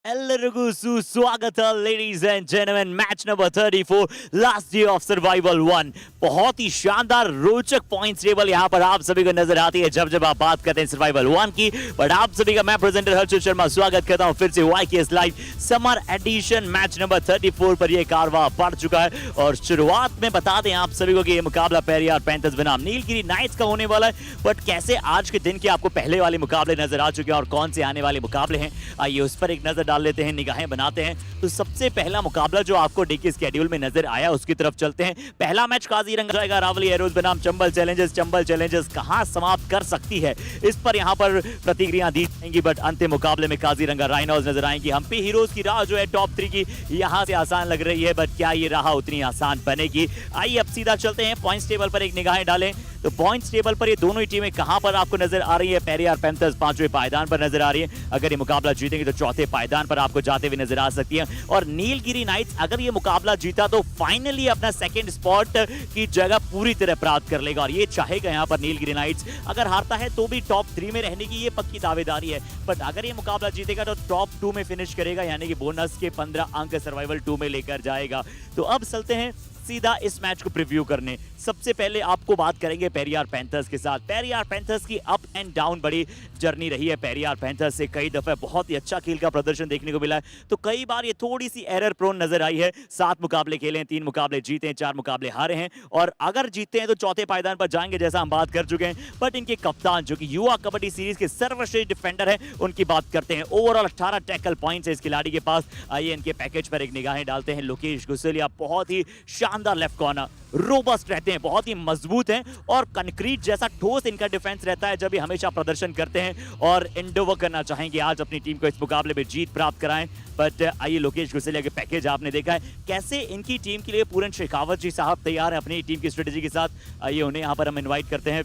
ಎಲ್ಲರಿಗೂ सुस्वागत है ladies and gentleman match number 34 last day of survival 1। बहुत ही शानदार रोचक पॉइंट्स टेबल यहाँ पर आप सभी को नजर आती है जब आप बात करते हैं सर्वाइवल 1 की। बट आप सभी का मैं प्रेजेंटर हर्षित शर्मा स्वागत करता हूँ फिर से YKS live summer edition match number 34 पर यह कारवां पड़ चुका है। और शुरुआत में बता दें आप सभी को कि यह मुकाबला पेरियार पैंथर्स बनाम नीलगिरी नाइट्स का होने वाला है। बट कैसे आज के दिन के आपको पहले वाले मुकाबले नजर आ चुके हैं और कौन से आने वाले मुकाबले हैं, आइए उस पर एक नजर डाल लेते हैं, निगाहें बनाते हैं। तो सबसे पहला मुकाबला जो आपको डे के स्केड्यूल में नजर आया उसकी तरफ चलते हैं। पहला मैच काजीरंगा जाएगा रावली एरोज बनाम चंबल चैलेंजर्स। चंबल चैलेंजर्स कहां समाप्त कर सकती है इस पर यहां पर प्रतिक्रिया दी जाएंगी। बट अंतिम मुकाबले में काजीरंगा राइनोज नजर आएंगी। हम्पी हीरोज की राह जो है टॉप 3 की यहां से आसान लग रही है, बट क्या ये राह उतनी आसान बनेगी? आइए अब सीधा चलते हैं पॉइंट्स टेबल पर एक निगाहें डालें। तो पॉइंट्स टेबल पर ये दोनों ही टीमें कहां पर आपको नजर आ रही है। पेरियार पैंथर्स 5वें पायदान पर नजर आ रही है, अगर ये मुकाबला जीतेंगे तो चौथे पायदान पर आपको जाते हुए नजर आ सकती है। और नीलगिरी नाइट्स अगर ये मुकाबला जीता तो फाइनली अपना सेकंड स्पॉट की जगह पूरी तरह प्राप्त कर लेगा। और ये चाहेगा यहाँ पर नीलगिरी नाइट्स अगर हारता है तो भी टॉप 3 में रहने की ये पक्की दावेदारी है। बट अगर ये मुकाबला जीतेगा तो टॉप 2 में फिनिश करेगा, यानी कि बोनस के 15 अंक सर्वाइवल 2 में लेकर जाएगा। तो अब चलते हैं सीधा इस मैच को प्रीव्यू करने। सबसे पहले आपको बात करेंगे पेरियार पैंथर्स के साथ। पेरियार पैंथर्स की अप एंड डाउन बड़ी जर्नी रही है। पेरियार पैंथर्स से कई दफे बहुत ही अच्छा खेल का प्रदर्शन देखने को मिला है, तो कई बार ये थोड़ी सी एरर प्रोन नजर आई है। 7 मुकाबले खेले हैं, 3 मुकाबले जीते हैं, 4 मुकाबले हारे हैं। और अगर जीतते हैं तो चौथे पायदान पर जाएंगे जैसा हम बात कर चुके हैं। बट इनके कप्तान जो कि युवा कबड्डी सीरीज के सर्वश्रेष्ठ डिफेंडर है उनकी बात करते हैं। ओवरऑल 18 टैकल पॉइंट्स है इस खिलाड़ी के पास। आइए इनके पैकेज पर एक निगाहें डालते हैं। लोकेश गुसलिया बहुत ही शानदार लेफ्ट कॉर्नर, रोबस्ट रहते हैं, बहुत ही मजबूत हैं और कंक्रीट जैसा ठोस इनका डिफेंस रहता है जब ये हमेशा प्रदर्शन करते हैं। और एंडोवर करना चाहेंगे आज अपनी टीम को इस मुकाबले में जीत प्राप्त कराएं। बट आइए लोकेश गुसलिया के पैकेज आपने देखा है कैसे इनकी टीम के लिए पूरन शेखावत जी साहब तैयार है अपनी टीम की स्ट्रेटेजी के साथ। आइए उन्हें यहाँ पर हम इन्वाइट करते हैं।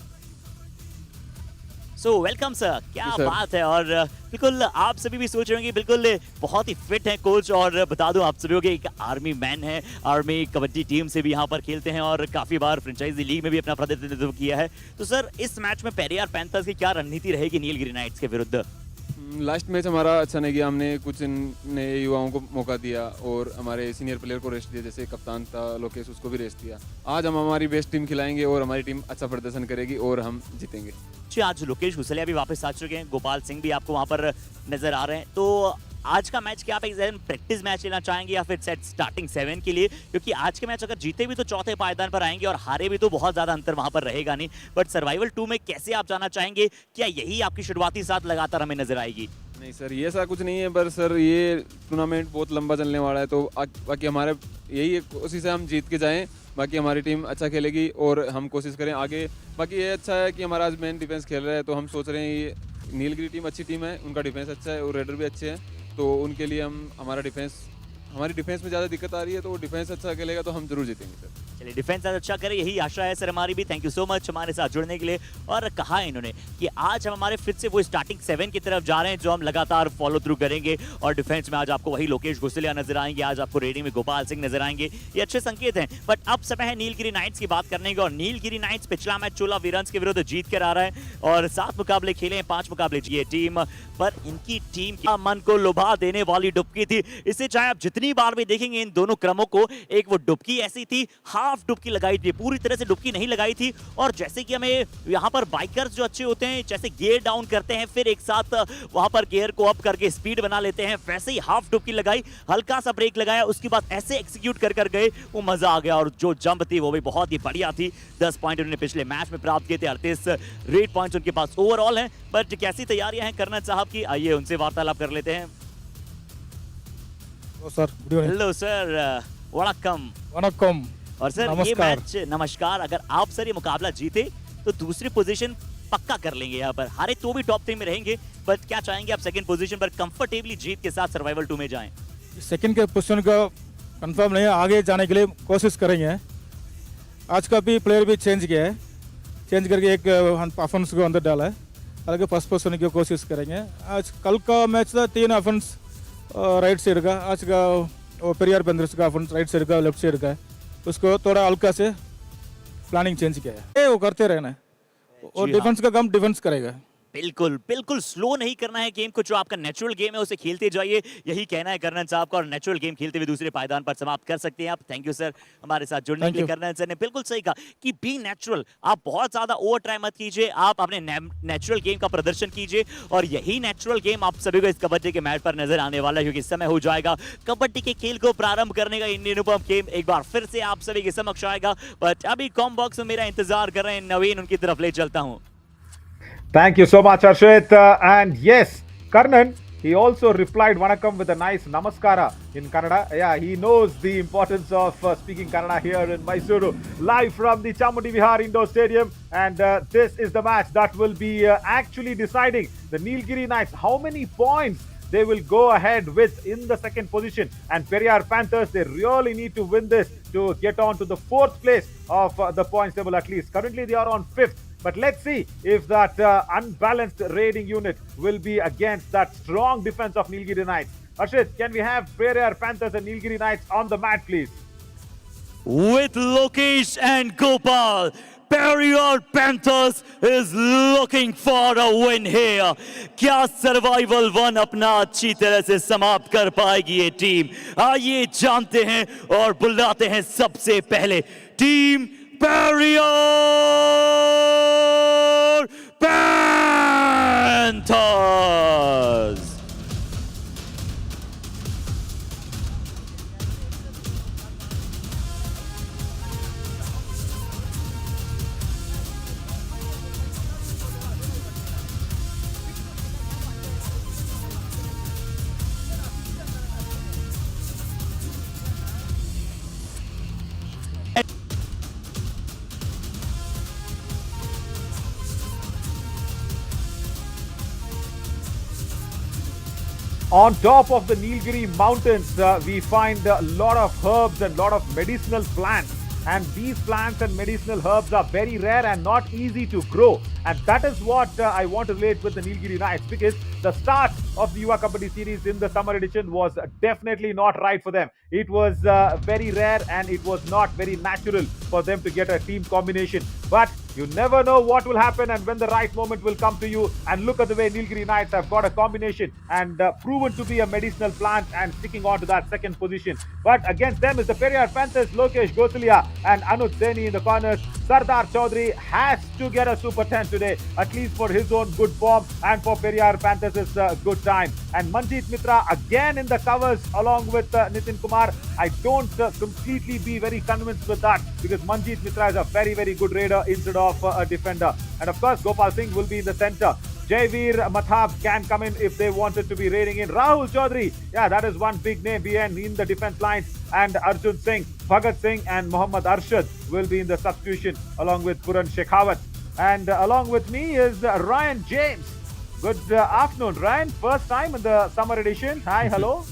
सो वेलकम सर, क्या बात है। और बिल्कुल आप सभी भी सोच रहे होंगे बिल्कुल बहुत ही फिट हैं कोच। और बता दूं आप सभी को एक आर्मी मैन है, आर्मी कबड्डी टीम से भी यहाँ पर खेलते हैं और काफी बार फ्रेंचाइजी लीग में भी अपना प्रतिनिधित्व किया है। तो सर इस मैच में पेरियार पैंथर्स की क्या रणनीति रहेगी नीलगिरी नाइट्स के विरुद्ध? लास्ट मैच हमारा अच्छा नहीं गया, हमने कुछ नए युवाओं को मौका दिया और हमारे सीनियर प्लेयर को रेस्ट दिया, जैसे कप्तान था लोकेश उसको भी रेस्ट दिया। आज हम हमारी बेस्ट टीम खिलाएंगे और हमारी टीम अच्छा प्रदर्शन करेगी और हम जीतेंगे। आज लोकेश गुसलिया भी वापस आ चुके हैं, गोपाल सिंह भी आपको वहां पर नजर आ रहे हैं। तो आज का मैच क्या आप एक प्रैक्टिस मैच लेना चाहेंगे या फिर सेट स्टार्टिंग 7 के लिए? क्योंकि आज के मैच अगर जीते भी तो चौथे पायदान पर आएंगे और हारे भी तो बहुत ज्यादा अंतर वहां पर रहेगा नहीं। बट सर्वाइवल 2 में कैसे आप जाना चाहेंगे? क्या यही आपकी शुरुआती साथ लगातार हमें नजर आएगी? नहीं सर, ये ऐसा कुछ नहीं है, पर सर ये टूर्नामेंट बहुत लंबा चलने वाला है, तो बाकी हमारे यही कोशिश है हम जीत के जाएं। बाकी हमारी टीम अच्छा खेलेगी और हम कोशिश करें आगे। बाकी ये अच्छा है कि हमारा आज मेन डिफेंस खेल रहा है, तो हम सोच रहे हैं ये नीलगिरी टीम अच्छी टीम है, उनका डिफेंस अच्छा है और रेडर भी अच्छे हैं, तो उनके लिए हमारी डिफेंस में ज़्यादा दिक्कत आ रही है, तो डिफेंस अच्छा खेलेगा तो हम जरूर जीतेंगे सर। चलिए डिफेंस अच्छा करें यही आशा है सर हमारी भी। थैंक यू सो मच हमारे साथ जुड़ने के लिए। और कहा है इन्होंने कि आज हम हमारे फिर से वो स्टार्टिंग 7 की तरफ जा रहे हैं जो हम लगातार फॉलो थ्रू करेंगे। और डिफेंस में आज आपको वही लोकेश गुसलिया नजर आएंगे, आज आपको रेडिंग में गोपाल सिंह नजर आएंगे, ये अच्छे संकेत हैं। बट अब समय है नीलगिरी नाइट्स की बात करने की। और नीलगिरी नाइट्स पिछला मैच चोला वीरंस के विरुद्ध जीत कर आ रहा है और 7 मुकाबले खेले हैं, 5 मुकाबले जीते टीम। पर इनकी टीम की मन को लुभा देने वाली डुबकी थी। इसे चाहे आप जितनी बार भी देखेंगे इन दोनों क्रमों को, एक वो डुबकी ऐसी थी, हाफ डुबकी लगाई थी, पूरी तरह से डुबकी नहीं लगाई थी। और जैसे कि हमें यहाँ पर बाइकर्स जो अच्छे होते हैं जैसे गियर डाउन करते हैं फिर एक साथ वहां पर गियर को अप करके स्पीड बना लेते हैं, वैसे ही हाफ डुबकी लगाई, हल्का सा ब्रेक लगाया, उसके बाद ऐसे एग्जीक्यूट कर गए, वो मजा आ गया। और जो जंप थी वो भी बहुत ही बढ़िया थी। 10 पॉइंट उन्होंने पिछले मैच में प्राप्त किए थे, 38 रेट पॉइंट्स उनके पास ओवरऑल हैं। बट कैसी तैयारियां हैं कर्नल साहब की, आइए उनसे वार्तालाप कर लेते हैं। हेलो सर, वणक्कम। वणक्कम। और सर ये मैच नमस्कार, अगर आप सर ये मुकाबला जीते तो दूसरी पोजीशन पक्का कर लेंगे, यहाँ पर हारे तो भी टॉप 3 में रहेंगे। बट क्या चाहेंगे आप सेकंड पोजीशन पर कंफर्टेबली जीत के साथ सर्वाइवल 2 में जाएं? सेकंड के पोजीशन का कंफर्म नहीं है, आगे जाने के लिए कोशिश करेंगे। आज का भी प्लेयर भी चेंज किया है, चेंज करके एक अफेंस को अंदर डाला है, अलग फर्स्ट पोजीशन की कोशिश करेंगे। आज कल का मैच था 3 अफेंस राइट साइड का, आज का वो पेरियार पैंथर्स का अफेंस राइट साइड का लेफ्ट साइड का है, उसको थोड़ा हल्का से प्लानिंग चेंज किया है। वो करते रहना है और डिफेंस का काम डिफेंस करेगा। बिल्कुल बिल्कुल स्लो नहीं करना है गेम को, जो आपका नेचुरल गेम है उसे खेलते जाइए, यही कहना है कर्नल साहब का, और नेचुरल गेम खेलते हुए दूसरे पायदान पर समाप्त कर सकते हैं आप। थैंक यू सर हमारे साथ जुड़ने के लिए। कर्नल सर ने बिल्कुल सही कहा कि बी नेचुरल, आप बहुत ज्यादा ओवर ट्राई मत कीजिए, आप अपने नेचुरल गेम का प्रदर्शन कीजिए, और यही नेचुरल गेम आप सभी को इस कबड्डी के मैच पर नजर आने वाला है, क्योंकि समय हो जाएगा कबड्डी के खेल को प्रारंभ करने का। इंडियन उपम गेम एक बार फिर से आप सभी के समक्ष आएगा, बट अभी कॉम बॉक्स में मेरा इंतजार कर रहे हैं नवीन, उनकी तरफ ले चलता हूं। Thank you so much, Arshit. And yes, Karnan, he also replied Vanakkam with a nice namaskara in Kannada. Yeah, he knows the importance of speaking Kannada here in Mysuru, live from the Chamundi Vihar Indoor Stadium. And this is the match that will be actually deciding the Nilgiri Knights how many points they will go ahead with in the second position. And Periyar Panthers, they really need to win this to get on to the fourth place of the points table at least. Currently, they are on fifth. But let's see if that unbalanced raiding unit will be against that strong defense of Nilgiri Knights. Arshit, can we have Periyar Panthers and Nilgiri Knights on the mat, please? With Lokesh and Gopal, Periyar Panthers is looking for a win here. क्या survival one अपना अच्छी तरह से समाप्त कर पाएगी ये team? आइए जानते हैं और बुलाते हैं सबसे पहले team Periyar Panthers. On top of the Nilgiri mountains, we find a lot of herbs and lot of medicinal plants. And these plants and medicinal herbs are very rare and not easy to grow. And that is what I want to relate with the Nilgiri Knights, because the start of the Yuva Kabaddi series in the summer edition was definitely not right for them. It was very rare and it was not very natural for them to get a team combination. But you never know what will happen and when the right moment will come to you. And look at the way Nilgiri Knights have got a combination and proven to be a medicinal plant and sticking on to that second position. But against them is the Periyar Panthers, Lokesh Gosalia and Anuj Seni in the corners. Sardar Chaudhary has to get a Super 10 today, at least for his own good form and for Periyar Panthers' good time. And Manjeet Mitra again in the covers along with Nitin Kumar. I don't completely be very convinced with that, because Manjeet Mitra is a very, very good raider instead of a defender. And of course, Gopal Singh will be in the center. Jaivir Mathab can come in if they wanted to be raiding in. Rahul Chaudhary, yeah, that is one big name behind in the defense lines. And Arjun Singh, Bhagat Singh and Mohammad Arshad will be in the substitution along with Puran Shekhawat. And along with me is Ryan James. Good afternoon, Ryan. First time in the summer edition. Hi, hello.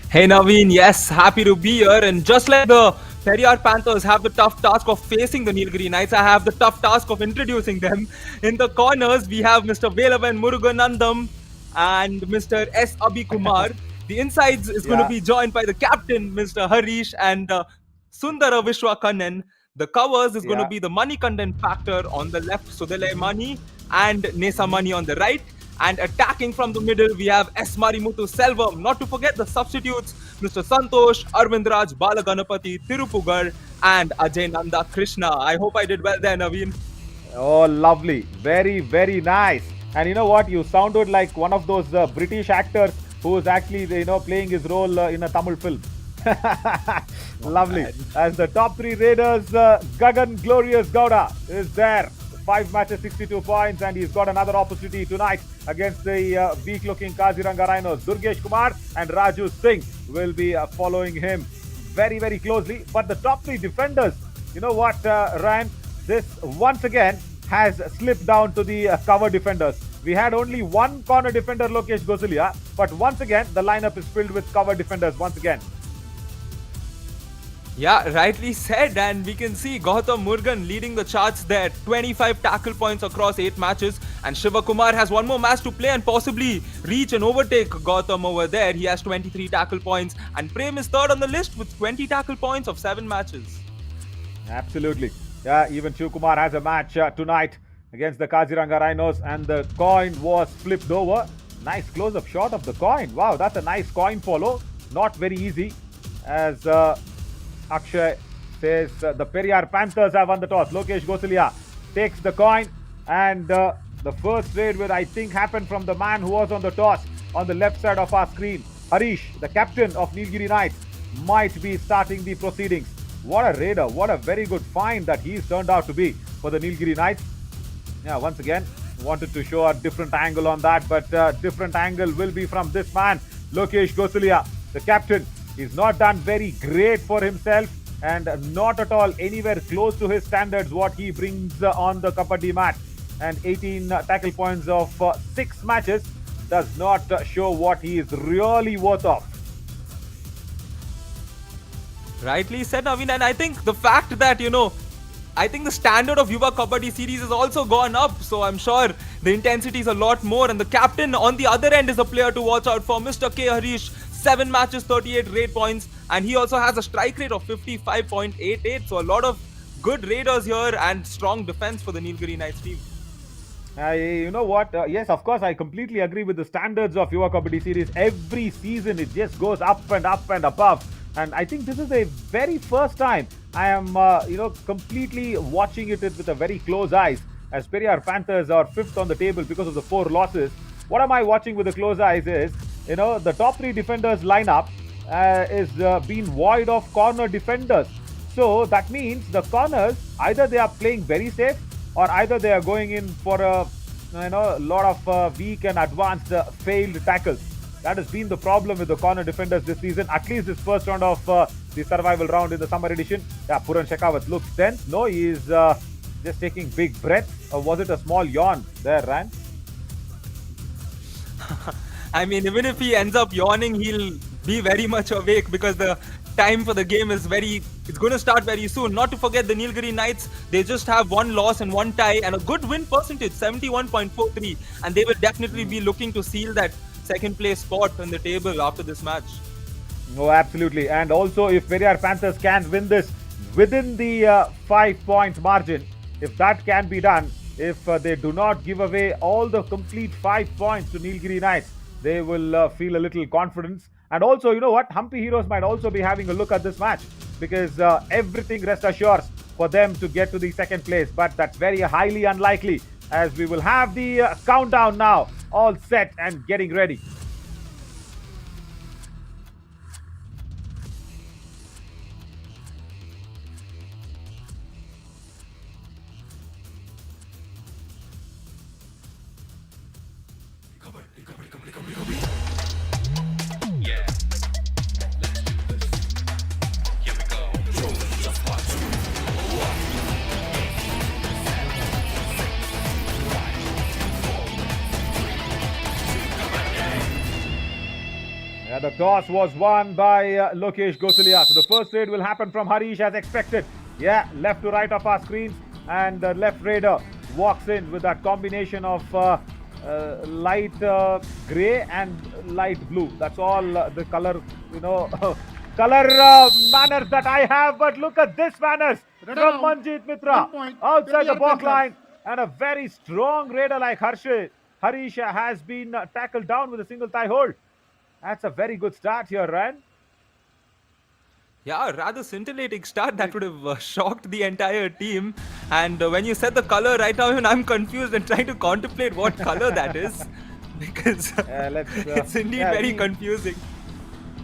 Hey Naveen, yes, happy to be here. And just like the Periyar Panthers have the tough task of facing the Nilgiri Knights, I have the tough task of introducing them. In the corners, we have Mr. Velavan Muruganandam and Mr. S. Abhikumar. The insides is going to be joined by the captain, Mr. Harish, and Sundara Vishwakannan. The covers is going to be the money content factor on the left, Sudale Mani, and Nesa Mani on the right. And attacking from the middle, we have S. Marimuthu Selvam. Not to forget the substitutes, Mr. Santosh, Arvindraj, Balaganapati, Tirupugar, and Ajay Nanda Krishna. I hope I did well there, Naveen. Oh, lovely. Very, very nice. And you know what? You sounded like one of those British actors who is actually, playing his role in a Tamil film. Lovely. As the top three raiders, Gagan Glorious Gowda is there. 5 matches, 62 points, and he's got another opportunity tonight against the weak-looking Kaziranga Rhinos. Durgesh Kumar and Raju Singh will be following him very, very closely. But the top three defenders, you know what, Ryan? This once again has slipped down to the cover defenders. We had only one corner defender, Lokesh Gosalia, but once again, the lineup is filled with cover defenders once again. Yeah, rightly said, and we can see Gautam Murugan leading the charts there. 25 tackle points across 8 matches, and Shiva Kumar has one more match to play and possibly reach and overtake Gautam over there. He has 23 tackle points, and Prem is third on the list with 20 tackle points of 7 matches. Absolutely. Yeah, even Shiv Kumar has a match tonight against the Kaziranga Rhinos, and the coin was flipped over. Nice close-up shot of the coin. Wow, that's a nice coin follow. Not very easy, as Akshay says the Periyar Panthers have won the toss. Lokesh Gosalia takes the coin, and the first trade will, I think, happen from the man who was on the toss on the left side of our screen. Harish, the captain of Nilgiri Knights, might be starting the proceedings. What a raider, what a very good find that he's turned out to be for the Nilgiri Knights. Yeah, once again, wanted to show a different angle on that, but different angle will be from this man, Lokesh Gosalia, the captain. He's not done very great for himself, and not at all anywhere close to his standards what he brings on the Kabaddi mat. And 18 tackle points of 6 matches does not show what he is really worth of. Rightly said, Naveen, and I think the fact that, I think the standard of Yuva Kabaddi series has also gone up, so I'm sure the intensity is a lot more, and the captain on the other end is a player to watch out for. Mr. K. Harish, 7 matches, 38 rate points, and he also has a strike rate of 55.88, so a lot of good raiders here and strong defense for the Nilgiri Knights team. You know what? Yes, of course, I completely agree with the standards of Yuva Kabaddi series. Every season, it just goes up and up and above. And I think this is the very first time I am, completely watching it with a very close eyes. As Periyar Panthers are 5th on the table because of the 4 losses. What am I watching with the close eyes is, the top 3 defenders lineup is being void of corner defenders. So that means the corners, either they are playing very safe, or either they are going in for a lot of weak and advanced failed tackles. That has been the problem with the corner defenders this season, at least this first round of the survival round in the summer edition. Yeah, Puran Shekhawat looks tense. No, he is just taking big breaths. Or was it a small yawn there, Ryan? I mean, even if he ends up yawning, he'll be very much awake because the time for the game is it's going to start very soon. Not to forget the Nilgiri Knights, they just have 1 loss and 1 tie and a good win percentage, 71.43, and they will definitely be looking to seal that second place spot on the table after this match. No, absolutely. And also, if Periyar Panthers can win this within the 5-point margin, if that can be done, if they do not give away all the complete 5 points to Nilgiri Knights, they will feel a little confidence. And also, you know what? Humpy Heroes might also be having a look at this match, because everything rest assures for them to get to the second place. But that's very highly unlikely, as we will have the countdown now all set and getting ready. Yeah, the toss was won by Lokesh Gosalia. So the first trade will happen from Harish as expected. Yeah, left to right of our screens, and the left raider walks in with that combination of light grey and light blue. That's all the color, color manners that I have. But look at this manners from Manjeet Mitra outside the back line, and a very strong raider like Harish has been tackled down with a single thigh hold. That's a very good start here, Ryan. Yeah, rather scintillating start that would have shocked the entire team. And when you said the color right now, even I'm confused and trying to contemplate what color that is, because it's indeed very confusing.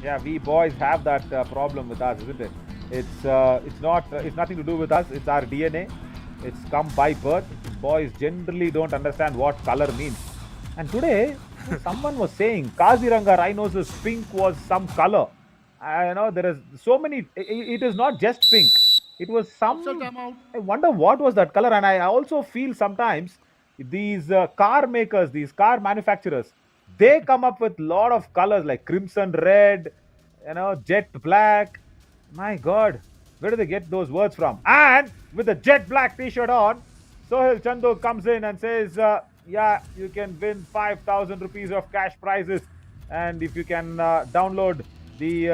Yeah, we boys have that problem with us, isn't it? It's nothing to do with us. It's our DNA. It's come by birth. Boys generally don't understand what color means. And today, someone was saying Kaziranga Rhinos' pink was some color. There is so many. It is not just pink. It was some. I wonder what was that color. And I also feel sometimes these car makers, these car manufacturers, they come up with a lot of colors like crimson red, jet black. My God, where do they get those words from? And with the jet black t-shirt on, Sohail Chandu comes in and says, yeah, you can win 5,000 rupees of cash prizes. And if you can download the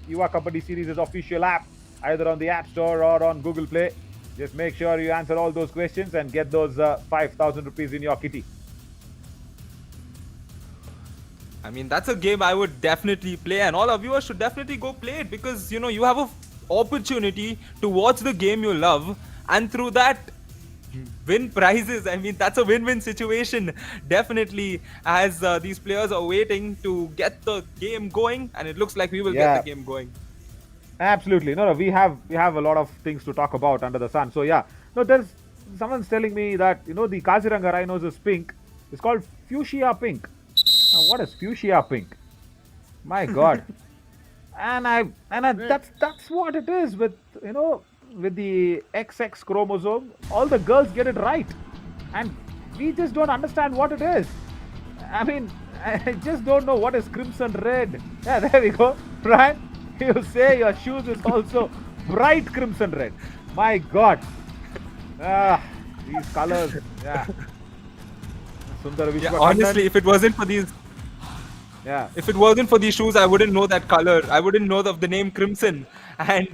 Yuva Kabaddi Series' official app, either on the App Store or on Google Play, Just make sure you answer all those questions and get those 5,000 rupees in your kitty. I mean, that's a game I would definitely play, and all our viewers should definitely go play it because you have a opportunity to watch the game you love, and through that win prizes. I mean, that's a win-win situation. Definitely, as these players are waiting to get the game going, and it looks like we will get the game going. Absolutely. No, we have a lot of things to talk about under the sun. So yeah, no, there's someone's telling me that the Kaziranga rhinos is pink. It's called fuchsia pink. Now, what is fuchsia pink? My God. That's what it is with with the XX chromosome. All the girls get it right, and we just don't understand what it is. I mean, I just don't know what is crimson red. Yeah, there we go. Right? You say your shoes is also bright crimson red. My God. These colors. Yeah. Sundar Yeah, honestly, if it wasn't for these shoes, I wouldn't know that color. I wouldn't know of the name Crimson. And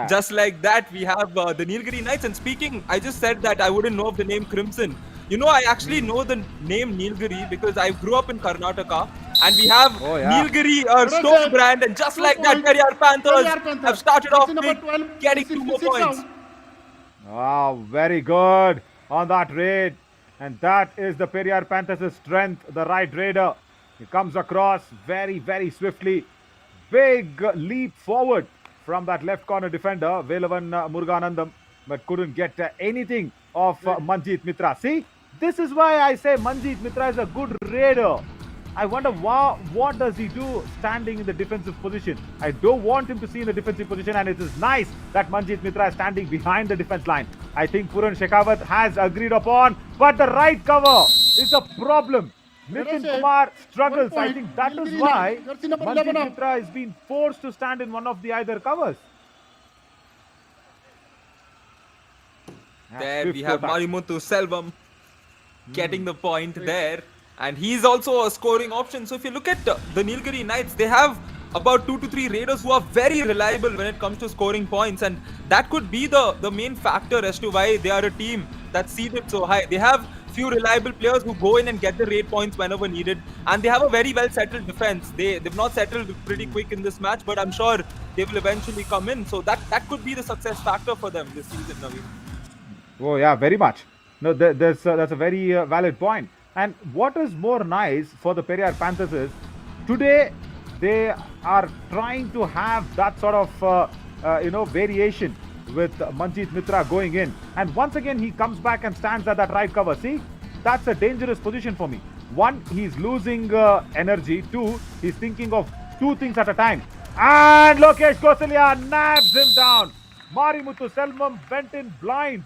just like that, we have the Nilgiri Knights. And speaking, I just said that I wouldn't know of the name Crimson. I actually know the name Nilgiri because I grew up in Karnataka. And we have Nilgiri, our stone brand. And just like that, Periyar Panthers have started off big, getting 2 more points. Wow, very good on that raid. And that is the Periyar Panthers' strength, the right raider. He comes across very, very swiftly. Big leap forward from that left corner defender, Velavan Muruganandam, but couldn't get anything of Manjeet Mitra. See, this is why I say Manjeet Mitra is a good raider. I wonder what does he do standing in the defensive position. I don't want him to see in the defensive position, and it is nice that Manjeet Mitra is standing behind the defense line. I think Puran Shekhawat has agreed upon, but the right cover is a problem. Nitin Kumar struggles. I think that is why Manjeet Mitra is being forced to stand in one of the either covers. There we have Marimuthu Selvam getting the point there. And he's also a scoring option. So if you look at the Nilgiri Knights, they have about 2 to 3 raiders who are very reliable when it comes to scoring points. And that could be the main factor as to why they are a team that's seeded so high. They have few reliable players who go in and get the raid points whenever needed. And they have a very well settled defense. They've not settled pretty quick in this match, but I'm sure they will eventually come in. So that could be the success factor for them this season, Naveen. Oh yeah, very much. No, that's a very valid point. And what is more nice for the Periyar Panthers is today they are trying to have that sort of variation with Manjeet Mitra going in, and once again he comes back and stands at that right cover. See, that's a dangerous position for me. 1, he's losing energy. 2, he's thinking of 2 things at a time. And Lokesh Gosalia nabs him down. Marimuthu Selvam went in blind,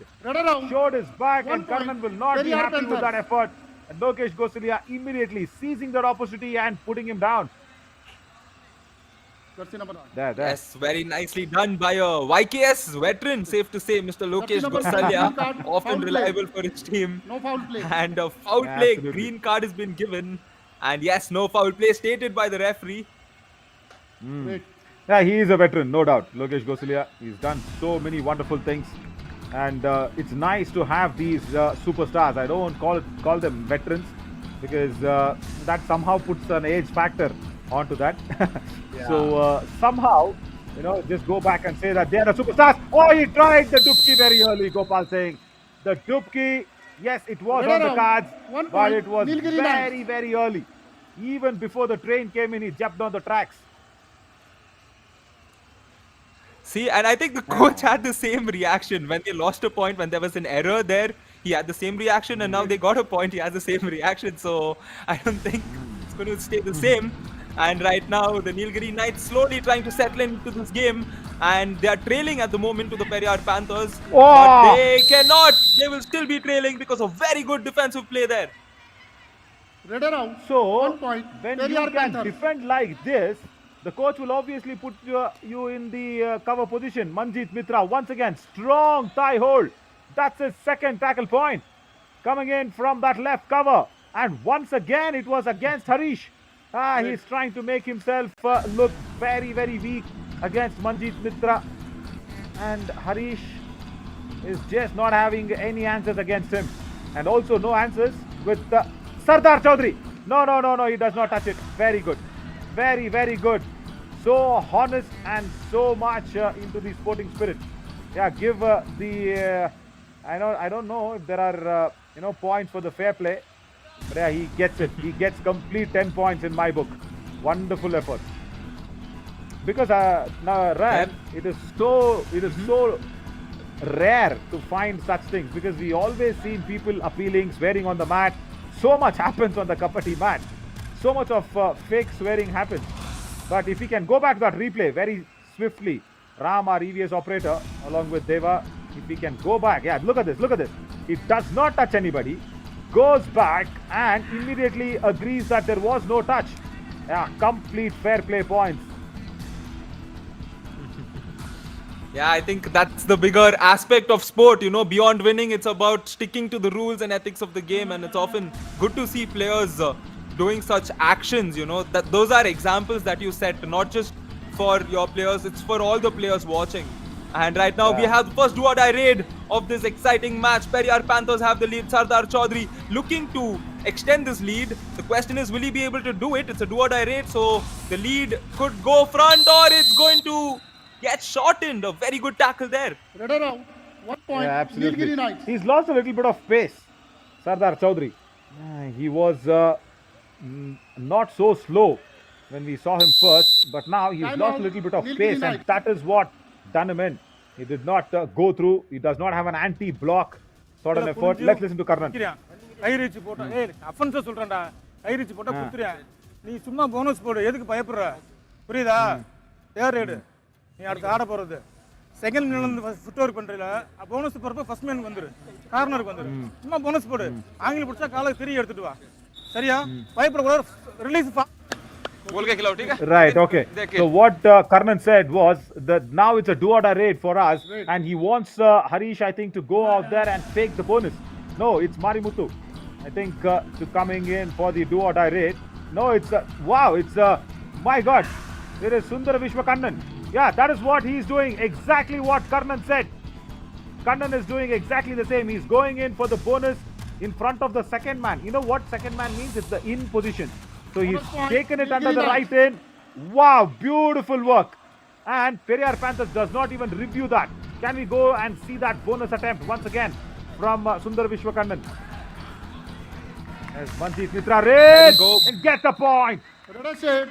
showed his back, and Karnan will not be happy with that effort. And Lokesh Gosalia immediately seizing that opportunity and putting him down. There. Yes, very nicely done by a YKS veteran, safe to say, Mr. Lokesh Gosalia, often reliable for his team. No foul play. And a foul play, green card has been given. And yes, no foul play stated by the referee. Yeah, he is a veteran, no doubt. Lokesh Gosalia, he's done so many wonderful things. And it's nice to have these superstars. I don't call them veterans because that somehow puts an age factor onto that. So somehow, just go back and say that they are the superstars. Oh, he tried the Dubki very early, Gopal saying. The Dubki, yes, it was on the cards, but it was very, very early. Even before the train came in, he jumped on the tracks. See, and I think the coach had the same reaction when they lost a point, when there was an error there. He had the same reaction, and now they got a point. He has the same reaction. So I don't think it's going to stay the same. And right now, the Nilgiri Knights slowly trying to settle into this game, and they are trailing at the moment to the Periyar Panthers. But they cannot. They will still be trailing because of very good defensive play there. So 1 point. when you can defend like this, the coach will obviously put you in the cover position. Manjeet Mitra once again, strong thigh hold. That's his second tackle point. Coming in from that left cover. And once again, it was against Harish. He's trying to make himself look very, very weak against Manjeet Mitra. And Harish, is just not having any answers against him. And also no answers with Sardar Chaudhary. No, he does not touch it. Very good. Very, very good. So honest and so much into the sporting spirit. Yeah, give I don't know if there are, points for the fair play. But yeah, he gets it. He gets complete 10 points in my book. Wonderful effort. Because now, Ryan, it is so rare to find such things, because we always see people appealing, swearing on the mat. So much happens on the Kabaddi mat. So much of fake swearing happens. But if we can go back to that replay very swiftly, Ram, our EVS operator, along with Deva, if we can go back, yeah, look at this. It does not touch anybody, goes back and immediately agrees that there was no touch. Yeah, complete fair play points. Yeah, I think that's the bigger aspect of sport. Beyond winning, it's about sticking to the rules and ethics of the game, and it's often good to see players doing such actions. That those are examples that you set, not just for your players, it's for all the players watching. And right now we have the first do-or-die raid of this exciting match. Periyar Panthers have the lead. Sardar Chaudhary looking to extend this lead. The question is, will he be able to do it? It's a do-or-die raid, so the lead could go front, or it's going to get shortened. A very good tackle there. Radar out. 1 point. Yeah, absolutely. Nilgiri Knights. He's lost a little bit of pace, Sardar Chaudhary. He was not so slow when we saw him first, but now he's Time lost out. a little bit of Nilgiri pace, and Knights. that is what done him in. He did not go through. He does not have an anti-block sort of effort. Let's listen to Karnan. Guy reach போட்டா அஃபென்ஸா சொல்றேன்டா. கை reach போட்டா குத்துறியா? நீ சும்மா bonus போடு. எதுக்கு பயப்படுற? புரியுதா? தேர் RAD. நீ அடுத்து ஆட போறது. செகண்ட் மேன்ல இருந்து ஃபுட் ஓவர் பண்றீல. போனஸ் போறப்ப ஃபர்ஸ்ட் மேன் வந்துரு. கார்னருக்கு வந்துரு. சும்மா போனஸ் போடு. ஆங்கில பிடிச்சா காலை திரி எடுத்துட்டு வா. சரியா? பயப்பட கூடாது. Release Right, okay. So what Karnan said was that now it's a do-or-die raid for us, and he wants Harish, I think, to go out there and take the bonus. No, it's Marimuthu, I think, to coming in for the do-or-die raid. No, it's wow, it's my God, there is Sundara Vishwakannan. Yeah, that is what he's doing. Exactly what Karnan said. Karnan is doing exactly the same. He's going in for the bonus in front of the second man. You know what second man means? It's the in position. So he's taken it under the right in. Wow, beautiful work. And Periyar Panthers does not even review that. Can we go and see that bonus attempt once again from Sundar Vishwakannan? As Manjeet Mitra raid and get the point. Radar save.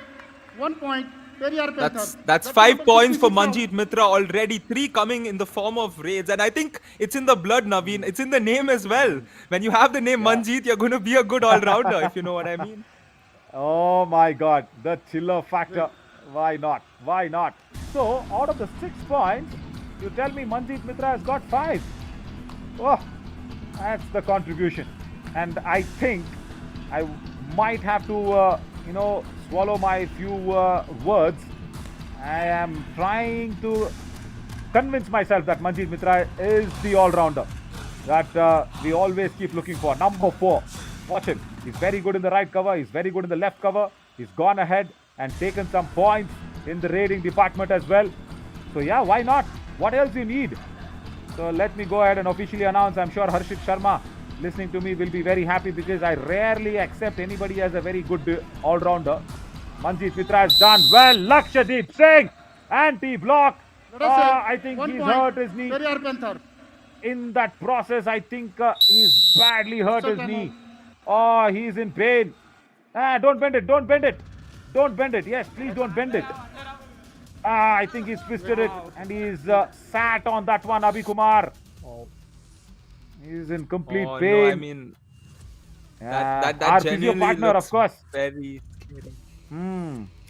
1 point. Periyar Panthers. That's 5 points for Manjeet Mitra already. 3 coming in the form of raids. And I think it's in the blood, Naveen. It's in the name as well. When you have the name Manjeet, you're going to be a good all-rounder, if you know what I mean. Oh my God, the chiller factor. Why not? Why not? So, out of the 6 points, you tell me Manjeet Mitra has got 5. Oh, that's the contribution. And I think I might have to, swallow my few words. I am trying to convince myself that Manjeet Mitra is the all-rounder that we always keep looking for. Number 4. Watch him. He's very good in the right cover. He's very good in the left cover. He's gone ahead and taken some points in the raiding department as well. So yeah, why not? What else do you need? So let me go ahead and officially announce. I'm sure Harshit Sharma listening to me will be very happy, because I rarely accept anybody as a very good all-rounder. Manjeet Mitra has done well. Lakshadip Singh, anti-block. I think he's hurt his knee. Periyar Panthers. In that process, I think he's badly hurt his knee. Oh, he's in pain. Don't bend it. Don't bend it. Don't bend it. Yes, please don't bend it. I think he's twisted it, and he's sat on that one, Abhi Kumar. He's in complete pain. No, I mean, that our physio genuinely partner, looks of course. very scary.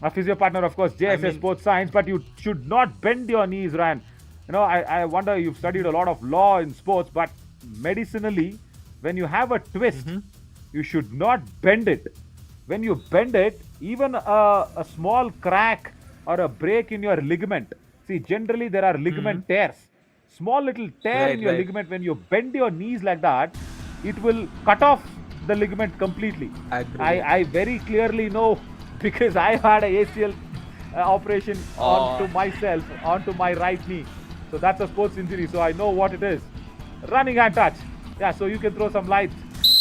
Our physio partner, of course, JSS Sports Science, but you should not bend your knees, Ryan. I wonder, you've studied a lot of law in sports, but medicinally, when you have a twist, you should not bend it. When you bend it, even a small crack or a break in your ligament. See, generally there are ligament tears. Small little tear in your ligament, when you bend your knees like that, it will cut off the ligament completely. I very clearly know, because I had a ACL operation onto myself, onto my right knee. So that's a sports injury, so I know what it is. running hand touch. Yeah, so you can throw some light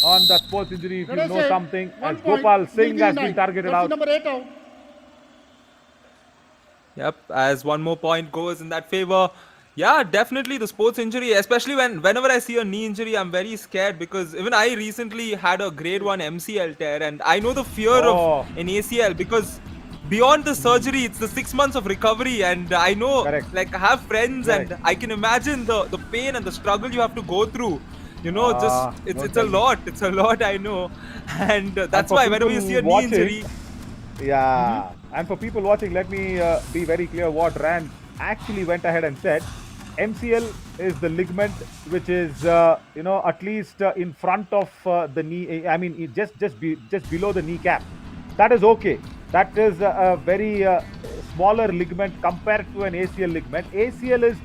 on that sports injury if you Let us know say something. 1 As point, Gopal Singh Nilgiri has been 9. targeted Jersey out. number 8 out. Yep, as one more point goes in that favor. Yeah, definitely the sports injury, especially whenever I see a knee injury, I'm very scared because even I recently had a grade 1 MCL tear and I know the fear of Oh. an ACL because beyond the surgery, it's the 6 months of recovery and I know, Correct. like I have friends Correct. and I can imagine the pain and the struggle you have to go through. You know, just it's don't a tell me. lot. It's a lot, I know, and that's for why whenever you people see a knee watching, injury, Yeah, and for people watching, let me be very clear what Rand actually went ahead and said. MCL is the ligament which is, at least in front of the knee. I mean, just below the kneecap. That is okay. That is a very smaller ligament compared to an ACL ligament. ACL is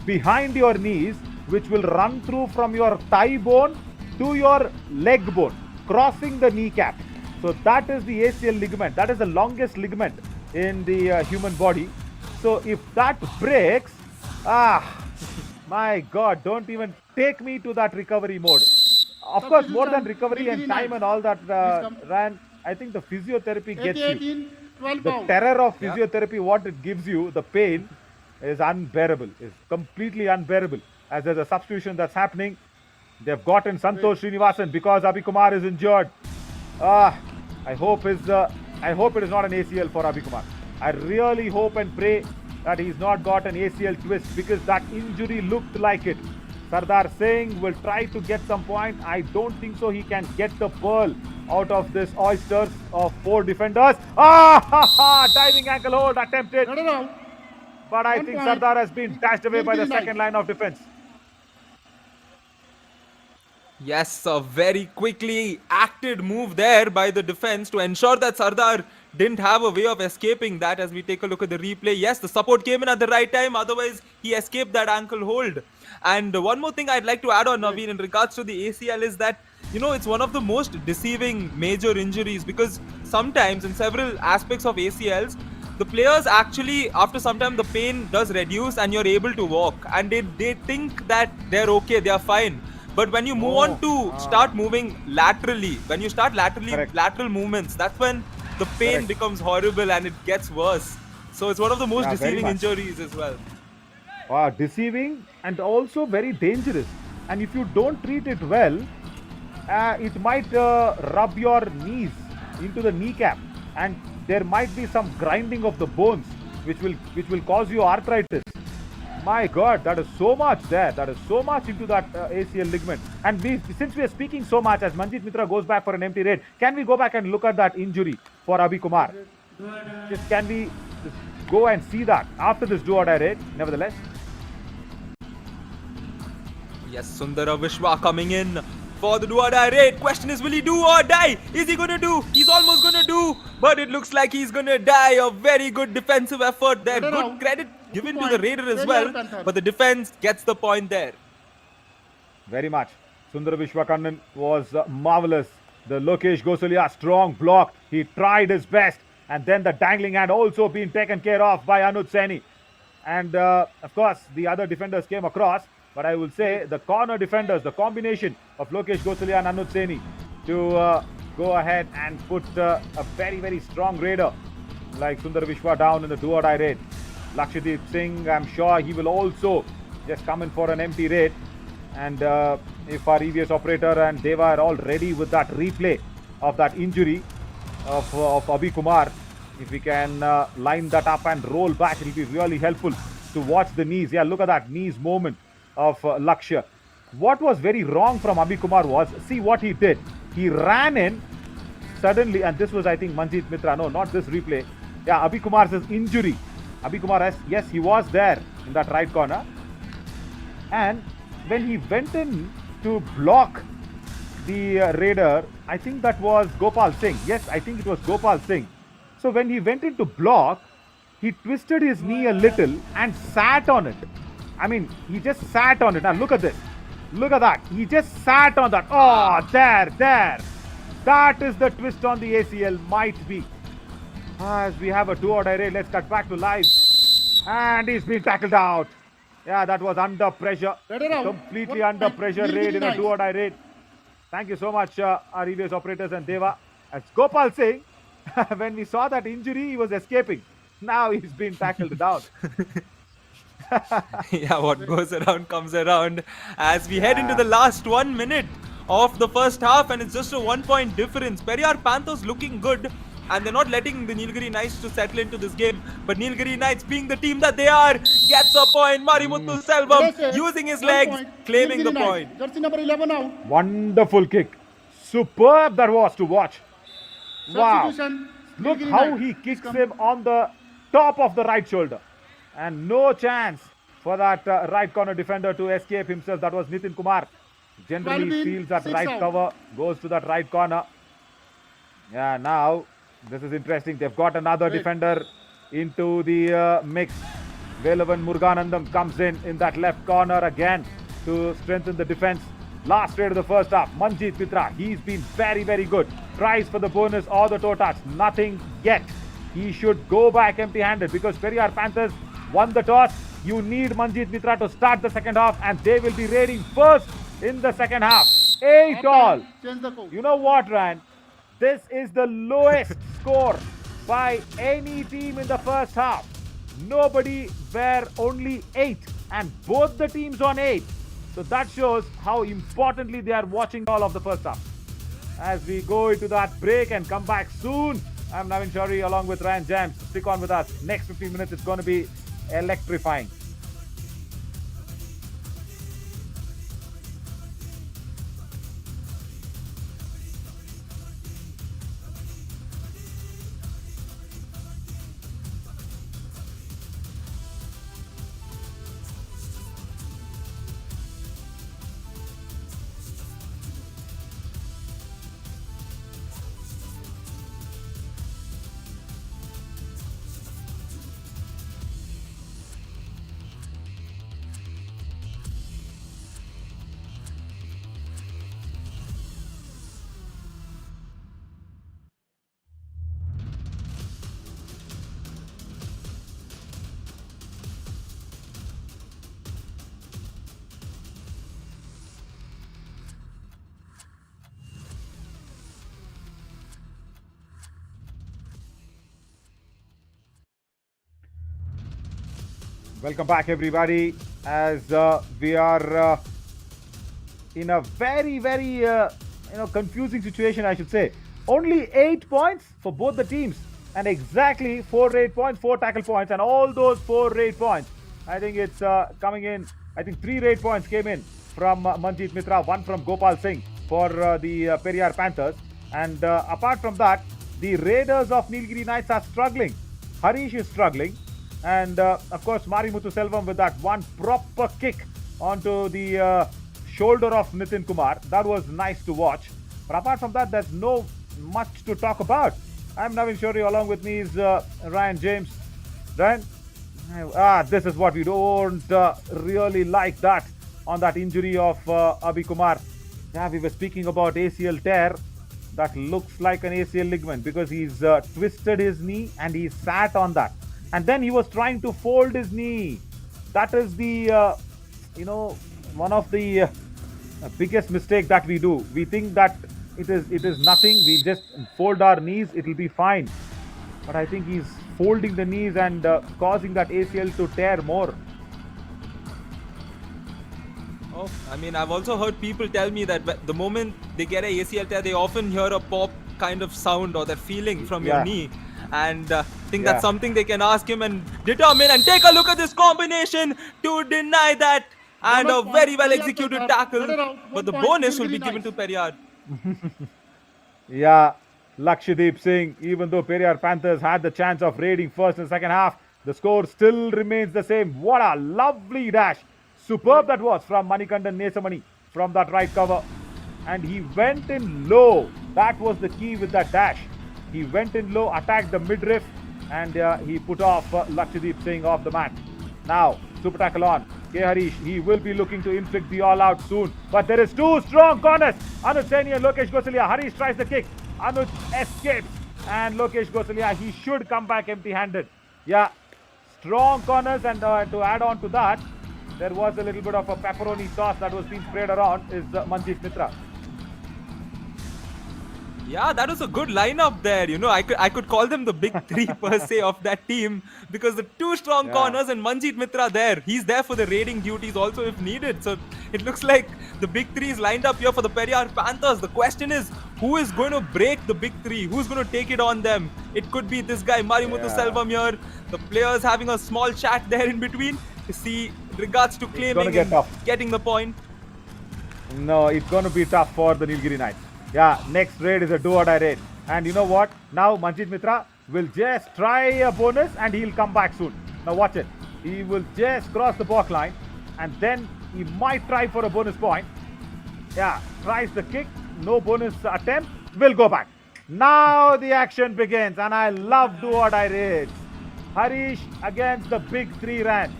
behind your knees, which will run through from your thigh bone to your leg bone, crossing the kneecap. So that is the ACL ligament. That is the longest ligament in the human body. So if that breaks, my God, don't even take me to that recovery mode. Of course, more than recovery and time and all that, Ran, I think the physiotherapy gets you. 18, 12 The pounds. terror of physiotherapy, what it gives you, the pain is unbearable, is completely unbearable. As there's a substitution that's happening, they've gotten Santosh Srinivasan because Abhi Kumar is injured. I hope it is not an ACL for Abhi Kumar. I really hope and pray that he's not got an ACL twist because that injury looked like it. Sardar Singh will try to get some point. I don't think so. He can get the pearl out of this oysters of 4 defenders. Diving ankle hold attempted. Let it out. But I 1 think point. Sardar has been dashed away by the Nilgiri 9. second line of defense. yes, a very quickly acted move there by the defense to ensure that Sardar didn't have a way of escaping that as we take a look at the replay. Yes, the support came in at the right time, otherwise he escaped that ankle hold. And one more thing I'd like to add on, Naveen, in regards to the ACL is that, it's one of the most deceiving major injuries because sometimes in several aspects of ACLs, the players actually, after some time, the pain does reduce and you're able to walk. And they think that they're okay, they're fine. But when you move on to start moving laterally, when you start Correct. lateral movements, that's when the pain Correct. becomes horrible and it gets worse. So it's one of the most Yeah, very deceiving much. injuries as well. Deceiving and also very dangerous. And if you don't treat it well, it might rub your knees into the kneecap, and there might be some grinding of the bones, which will cause you arthritis. My God, that is so much there. That is so much into that ACL ligament. And since we are speaking so much, as Manjit Mitra goes back for an empty raid, can we go back and look at that injury for Abhi Kumar? Can we just go and see that after this do or die raid? Nevertheless. Yes, Sundara Vishwa coming in for the do or die raid. Question is, will he do or die? Is he gonna do? He's almost gonna do, but it looks like he's gonna die. A very good defensive effort there. Good credit given to the raider as well, but the defense gets the point there. Very much. Sundara Vishwakannan was marvelous. The Lokesh Gosalia strong block. He tried his best, and then the dangling hand also being taken care of by Anuj Saini. And of course, the other defenders came across. But I will say the corner defenders, the combination of Lokesh Gosalia and Anuj Saini to go ahead and put a very, very strong raider like Sundar Vishwa down in the do or die raid. Lakshadweep Singh, I'm sure he will also just come in for an empty raid. And if our EVS operator and Deva are all ready with that replay of that injury of Abhi Kumar, if we can line that up and roll back, it will be really helpful to watch the knees. Yeah, look at that knees movement of Lakshya. What was very wrong from Abhi Kumar was, see what he did. He ran in suddenly, and this was, I think, Manjit Mitra. No, not this replay. Yeah, Abhi Kumar's injury. Abhi Kumar, yes, he was there in that right corner. And when he went in to block the raider, I think that was Gopal Singh. Yes, I think it was Gopal Singh. So when he went in to block, he twisted his knee a little and sat on it. I mean, he just sat on it. Now look at this. Look at that. He just sat on that. Oh, there. That is the twist on the ACL. Might be. As we have a do or die raid, let's cut back to live. And he's been tackled out. Yeah, that was under pressure. Better out. Completely 1 under point. pressure Nilgiri raid in a Knights. do-or-die raid. Thank you so much, our EVS operators and Deva. As Gopal saying, when we saw that injury, he was escaping. Now he's been tackled down. Yeah, what goes around comes around as we head into the last 1 minute of the first half, and it's just a 1 point difference. Periyar Panthers looking good, and they're not letting the Nilgiri Knights to settle into this game. But Nilgiri Knights, being the team that they are, gets a point. Marimuthu Selvam Yes, sir. using his 1 legs, point. claiming the Nilgiri Knights. point. Jersey number 11 out. Wonderful kick. Superb that was to watch. Wow. Substitution. Look Nilgiri how Knights. he kicks him on the top of the right shoulder. And no chance for that right corner defender to escape himself. That was Nitin Kumar. Generally 12 in, feels that 6 right out. cover, goes to that right corner. Yeah, now this is interesting. They've got another defender into the mix. Velavan Muruganandam comes in that left corner again to strengthen the defense. Last raid of the first half, Manjeet Mitra, he's been very, very good. Tries for the bonus or the toe touch, nothing yet. He should go back empty-handed because Periyar Panthers won the toss. You need Manjeet Mitra to start the second half, and they will be raiding first in the second half. 8 all. Change the code. You know what, Ryan? This is the lowest score by any team in the first half. Nobody were only 8, and both the teams on 8. So that shows how importantly they are watching all of the first half. As we go into that break and come back soon, I'm Navin Shari along with Ryan James. Stick on with us. Next 15 minutes, it's going to be electrifying. Welcome back, everybody, as we are in a very, very confusing situation, I should say. Only 8 points for both the teams, and exactly 4 raid points, 4 tackle points, and all those 4 raid points. I think it's coming in. I think 3 raid points came in from Manjeet Mitra, 1 from Gopal Singh for the Periyar Panthers, and apart from that, the Raiders of Nilgiri Knights are struggling. Harish is struggling. And of course, Marimuthu Selvam with that one proper kick onto the shoulder of Nitin Kumar. That was nice to watch. But apart from that, there's no much to talk about. I'm Navin Shori, along with me is Ryan James. Ryan, this is what we don't really like that on that injury of Abhi Kumar. Yeah, we were speaking about ACL tear. That looks like an ACL ligament because he's twisted his knee and he sat on that. And then he was trying to fold his knee. That is the, one of the biggest mistake that we do. We think that it is nothing. We'll just fold our knees. It will be fine. But I think he's folding the knees and causing that ACL to tear more. Oh, I mean, I've also heard people tell me that the moment they get a ACL tear, they often hear a pop kind of sound or that feeling from your knee. And I think that's something they can ask him and determine. And take a look at this combination to deny that. And a very well executed tackle. But the bonus will be given to Periyar. Yeah, Lakshdeep Singh, even though Periyar Panthers had the chance of raiding first and second half, the score still remains the same. What a lovely dash. Superb that was from Manikandan Nesamani from that right cover. And he went in low. That was the key with that dash. He went in low, attacked the midriff, and he put off Lakshdeep Singh off the mat. Now, super tackle on. K. Harish, he will be looking to inflict the all-out soon. But there is 2 strong corners. Anuj Saini and Lokesh Gosalia. Harish tries the kick. Anuj escapes. And Lokesh Gosalia, he should come back empty-handed. Yeah, strong corners, and to add on to that, there was a little bit of a pepperoni sauce that was being sprayed around is Manjeet Mitra. Yeah, that was a good lineup there. You know, I could call them the big three per se of that team, because the two strong corners and Manjeet Mitra there. He's there for the raiding duties also if needed. So it looks like the big three is lined up here for the Periyar Panthers. The question is, who is going to break the big three? Who's going to take it on them? It could be this guy, Marimuthu Selvam here. The players having a small chat there in between to see regards to claiming and getting the point. No, it's going to be tough for the Nilgiri Knights. Yeah, next raid is a do-or-die raid. And you know what? Now Manjeet Mitra will just try a bonus and he'll come back soon. Now watch it. He will just cross the back line and then he might try for a bonus point. Yeah, tries the kick. No bonus attempt. Will go back. Now the action begins and I love do-or-die raids. Harish against the big three ran.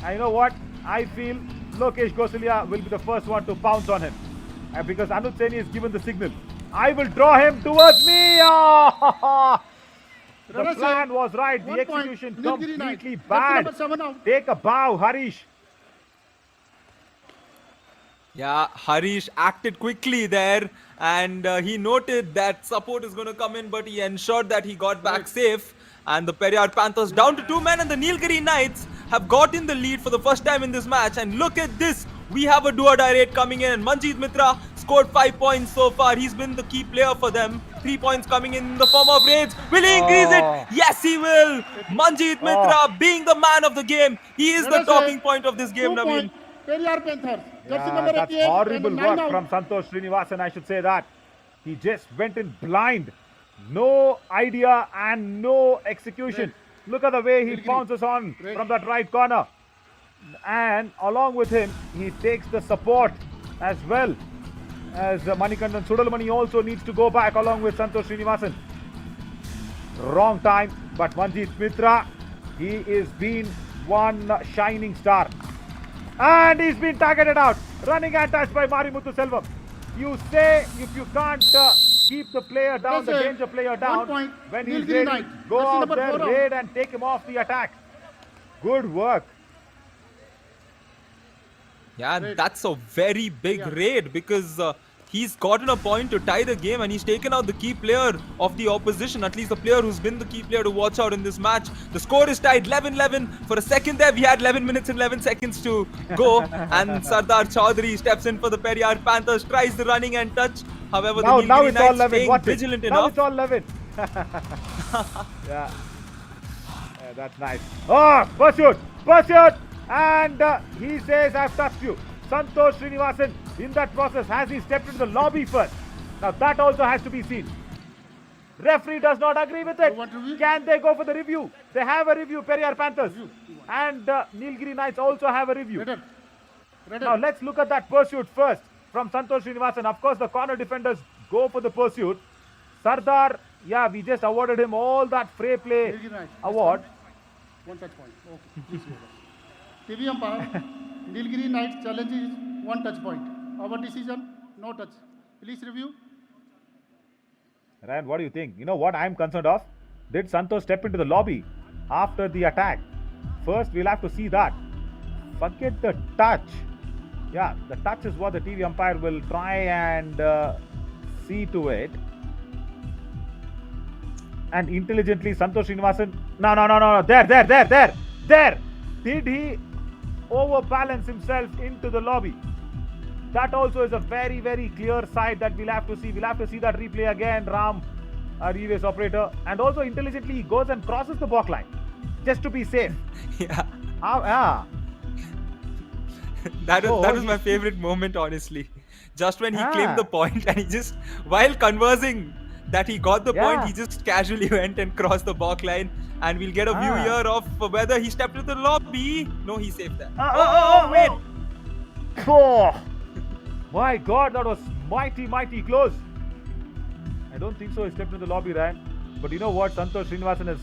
And you know what? I feel Lokesh Gosalia will be the first one to pounce on him. Because Anuj Saini has given the signal. I will draw him towards me. Oh! The plan was right. The execution completely bad. Take a bow, Harish. Yeah, Harish acted quickly there, and he noted that support is going to come in, but he ensured that he got back safe. And the Periyar Panthers down to 2 men, and the Nilgiri Knights have got in the lead for the first time in this match. And look at this. We have a do-or-die raid coming in, and Manjeet Mitra scored 5 points so far. He's been the key player for them. 3 points coming in the form of raids. Will he increase it? Yes, he will. Manjeet Mitra being the man of the game. He is the talking point of this game, Naveen. Periyar Panthers. Yeah, that's horrible work from Santosh Srinivasan, I should say that. He just went in blind. No idea and no execution. Look at the way he pounces on from that right corner. And along with him, he takes the support as well. As Manikandan Sudalmani also needs to go back along with Santosh Srinivasan. Wrong time, but Manjeet Mitra, he is been one shining star. And he's been targeted out. Running and touched by Marimuthu Selvam. You say if you can't keep the player down, the danger player down, when he's ready, go out there, raid and take him off the attack. Good work. Yeah, that's a very big raid, because he's gotten a point to tie the game, and he's taken out the key player of the opposition, at least the player who's been the key player to watch out in this match. The score is tied 11-11. For a second there, we had 11 minutes and 11 seconds to go, and Sardar Chaudhary steps in for the Periyar Panthers, tries the running and touch. However, the Nilgiri Knights staying vigilant enough. Now it's all 11. Yeah, that's nice. Oh, pursuit! And he says, I've touched you. Santosh Srinivasan, in that process, has he stepped into the lobby first? Now that also has to be seen. Referee does not agree with it. Can they go for the review? They have a review, Periyar Panthers. And Nilgiri Knights also have a review. Now let's look at that pursuit first from Santosh Srinivasan. Of course, the corner defenders go for the pursuit. Sardar, yeah, we just awarded him all that fray play award. One touch point. Okay, please go ahead. TV umpire, Nilgiri Knights challenge is 1 touch point. Our decision, no touch. Please review. Ryan, what do you think? You know what I'm concerned of? Did Santosh step into the lobby after the attack? First, we'll have to see that. Forget the touch. Yeah, the touch is what the TV umpire will try and see to it. And intelligently, Santosh Srinivasan. No. There. Did he overbalance himself into the lobby? That also is a very, very clear side that we'll have to see. We'll have to see that replay again, Ram, our reverse operator. And also intelligently, he goes and crosses the back line just to be safe. Yeah. That was my favorite moment, honestly. Just when he claimed the point, and he just, while conversing that he got the point, he just casually went and crossed the back line. And we'll get a view here of whether he stepped into the lobby. No, he saved that. Wait. Oh, my God, that was mighty close. I don't think so he stepped into the lobby, Ryan. But you know what Santosh Srinivasan has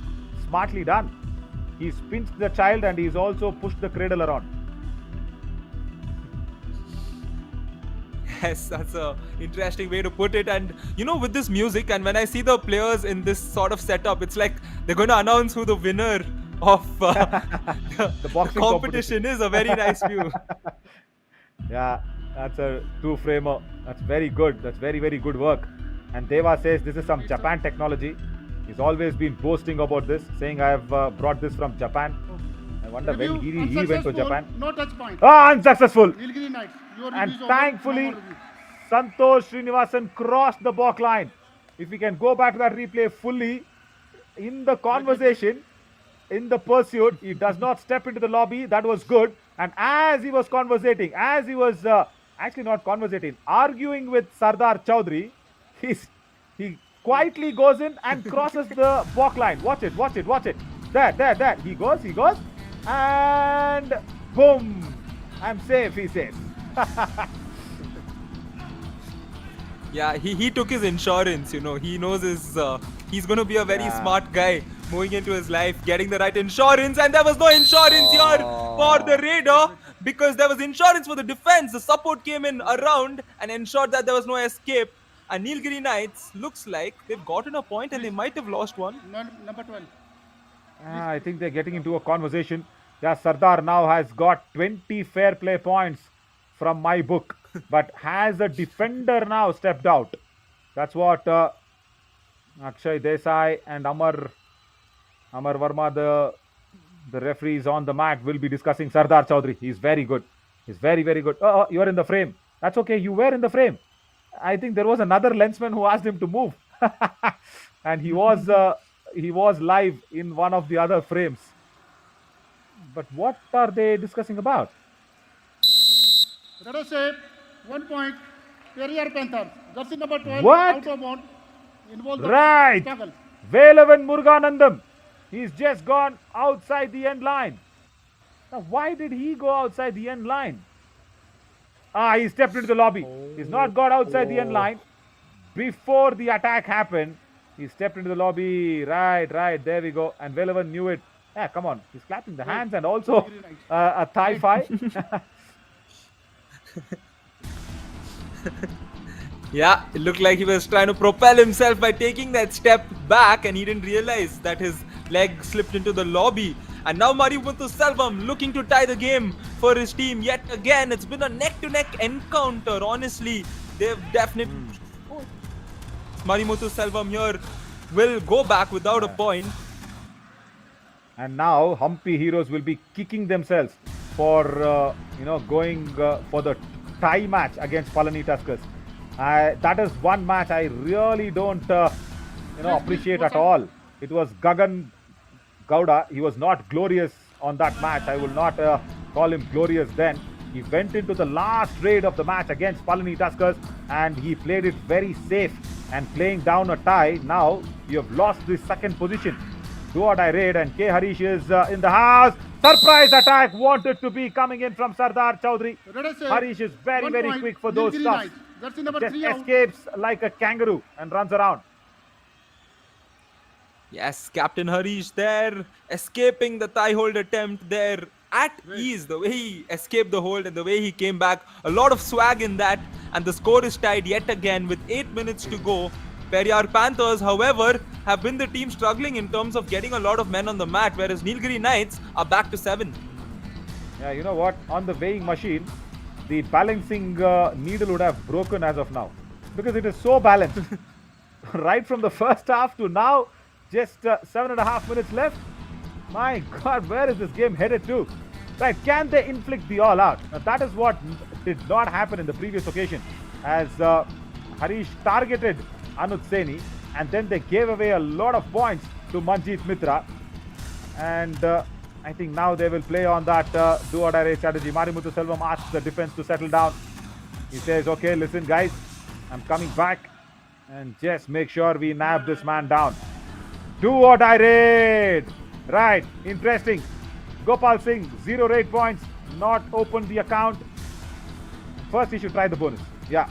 smartly done? He's pinched the child and he's also pushed the cradle around. Yes, that's a interesting way to put it. And you know, with this music, and when I see the players in this sort of setup, it's like they're going to announce who the winner of The boxing competition is a very nice view. Yeah, that's a two-framer. That's very good. That's very, very good work. And Deva says this is some Japan technology. He's always been boasting about this, saying I have brought this from Japan. I wonder when he went to Unsuccessful, Japan. No touch point. Ah, unsuccessful. Nilgiri Knights. Your And review is over. thankfully, No more review. Santosh Srinivasan crossed the balk line. If we can go back to that replay fully, in the conversation, in the pursuit, he does not step into the lobby. That was good. And as he was conversating, as he was actually not conversating, arguing with Sardar Chaudhary, he quietly goes in and crosses the balk line. Watch it, watch it, watch it. There. He goes, and boom. I'm safe, he says. Yeah, he took his insurance, you know. He knows he's going to be a very smart guy moving into his life, getting the right insurance, and there was no insurance here for the Raider because there was insurance for the defense. The support came in around and ensured that there was no escape. And Nilgiri Knights looks like they've gotten a point and they might have lost one. Number 12. I think they're getting into a conversation. Yeah, Sardar now has got 20 fair play points from my book, but has a defender now stepped out. That's what Akshay Desai and Amar Verma, the referees on the mat, will be discussing Sardar Chaudhary. He's very good. He's very, very good. Oh, you're in the frame. That's okay. You were in the frame. I think there was another lensman who asked him to move. And he was live in one of the other frames. But what are they discussing about? Let us say 1 point. Periyar Panthers. Jersey number 12. What? Out of bound. Involved Right. struggle. Velavan Muruganandam. He's just gone outside the end line. Now, why did he go outside the end line? He stepped into the lobby. He's not got outside the end line. Before the attack happened, he stepped into the lobby. Right. There we go. And Velavan knew it. Yeah, come on. He's clapping the hands and also a thigh fi. Yeah, it looked like he was trying to propel himself by taking that step back and he didn't realize that his leg slipped into the lobby. And now Maribuntu Selvam looking to tie the game for his team yet again. It's been a neck-to-neck encounter, honestly. They've definitely... Maribuntu Selvam here will go back without a point. And now Humpy Heroes will be kicking themselves for going for the tie match against Palani Tuskers. That is one match I really don't appreciate at all. It was Gagan Gowda. He was not glorious on that match. I will not call him glorious then. He went into the last raid of the match against Palani Tuskers and he played it very safe and playing down a tie. Now you have lost the second position. Do or die raid, and K. Harish is in the house. Surprise attack wanted to be coming in from Sardar Chaudhary. Harish is very, very quick for those stuff. Just escapes like a kangaroo and runs around. Yes, Captain Harish there, escaping the thigh hold attempt there at ease. The way he escaped the hold and the way he came back, a lot of swag in that. And the score is tied yet again with 8 minutes to go. Periyar Panthers, however, have been the team struggling in terms of getting a lot of men on the mat, whereas Nilgiri Knights are back to 7. Yeah, you know what? On the weighing machine, the balancing needle would have broken as of now. Because it is so balanced. Right from the first half to now, just 7.5 minutes left. My God, where is this game headed to? Right, can they inflict the all-out? Now, that is what did not happen in the previous occasion. As Harish targeted Anuj Seni, and then they gave away a lot of points to Manjeet Mitra. And I think now they will play on that do-or-die strategy. Maribuntu Selvam asks the defense to settle down. He says, okay, listen guys, I'm coming back and just make sure we nab this man down. Do-or-die raid. Right, interesting. Gopal Singh, 0 raid points, not opened the account. First he should try the bonus. Yeah.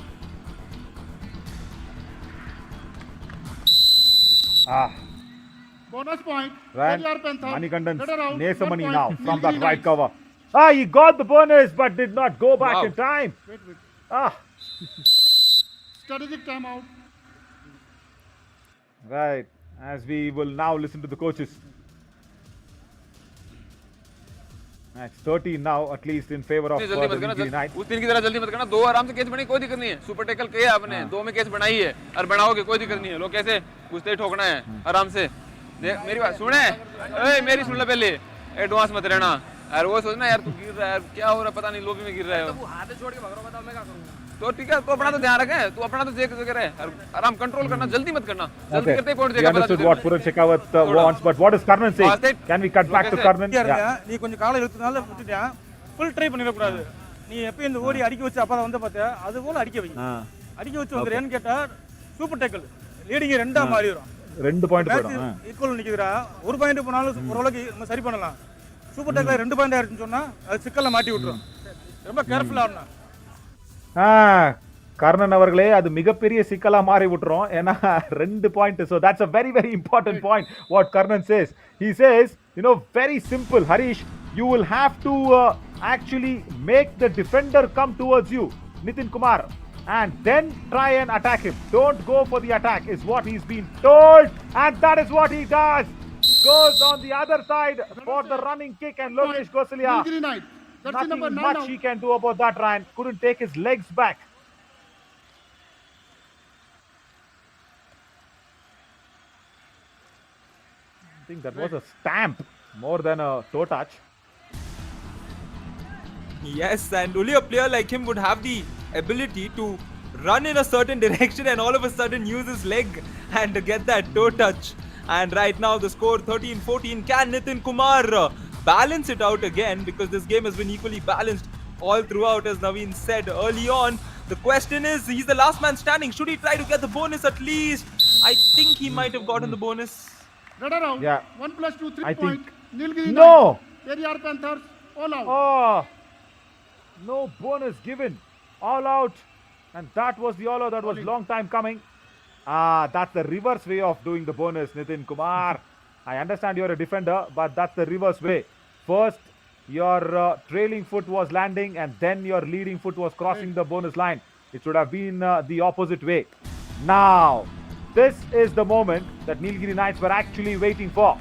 Bonus point. Right. Periyar Panthers. Manikandan Get around. Nesamani 1 now point. from Nilgiri that right Knights. cover. He got the bonus but did not go back in time. Wait. Ah, Strategic timeout. right. As we will now listen to the coaches. It's 13 now, at least in favor of जल्दी the मत करना Nilgiri Knights. उस दिन की तरह जल्दी मत करना, 2 आराम से केस बनी, कोई दिक्कत नहीं है, सुपर टैकल किया आपने, 2 में केस बनाई है और बनाओगे, कोई दिक्कत नहीं है, लोग कैसे घुसते ही ठोकना है आराम से। मेरी बात सुने, मेरी सुन ले पहले, एडवांस मत रहना यार, वो सोचना यार तू गिर रहा है यार, क्या हो रहा है पता नहीं, लोबी में गिर रहा है, तो हाथ छोड़ के भाग रहा, बताओ मैं क्या करूंगा। तो ठीक है, तो अपना तो ध्यान रखे, तू अपना तो देख रहे, आराम कंट्रोल करना, जल्दी मत करना, जल्दी करते ही पहुंच We जाएगा। understood what Puran Shekhawat wants, but what is Karnan saying? Can we cut back to Karnan? Yeah. நீ கொஞ்சம் காலை இழுத்தனால விட்டுட்டியா, ஃபுல் ட்ரை பண்ணிடக்கூடாது. நீ எப்பயும் இந்த ஓடி அடிக்க வச்சு அப்பா வந்து பார்த்தியா, அது போல அடிக்க வை. அடிக்க வச்சு வந்துடுறேன்னு கேட்டா சூப்பர் டேக்கிள் லீடிங் 2 மாறி வரும். 2 பாயிண்ட் போயிடும். ஈக்குவல் நிக்குதுடா, 1 பாயிண்ட் போனாலும் ஓரளவுக்கு நம்ம சரி பண்ணலாம். சூப்பர் டேக்கில் 2 பாயிண்ட் ஆயிடுச்சுன்னு சொன்னா அது சிக்கல்ல மாட்டி விட்டுரும். ரொம்ப கேர்ஃபுல்லா ஆடணும். கர்ணன் அவர்களே, அது மிகப்பெரிய சிக்கலா மாறி விட்டுரும், ஏன்னா 2 point. So that's a very very important point what Karnan says. He says, you know, very simple, Harish, you will have to actually make the defender come towards you, Nitin Kumar, and then try and attack him. Don't go for the attack is what he's been told, and that is what he does. Goes on the other side for the running kick, and Lokesh Gosalia, Nilgiri Knights. Jersey number nothing 9 much out. he can do about that. Ryan couldn't take his legs back. I think that was a stamp more than a toe touch. Yes, and only a player like him would have the ability to run in a certain direction and all of a sudden use his leg and get that toe touch. And right now the score 13-14. Can Nitin Kumar balance it out again? Because this game has been equally balanced all throughout, as Naveen said early on. The question is, he's the last man standing. Should he try to get the bonus at least? I think he might have gotten the bonus. Red around. Yeah. 1 + 2, 3 I point. think- Nilgiri No! Knights. Periyar Panthers all out. Oh, no bonus given. All out. And that was the all out. That was long time coming. That's the reverse way of doing the bonus, Nitin Kumar. I understand you're a defender, but that's the reverse way. First, your trailing foot was landing, and then your leading foot was crossing the bonus line. It should have been the opposite way. Now, this is the moment that Nilgiri Knights were actually waiting for.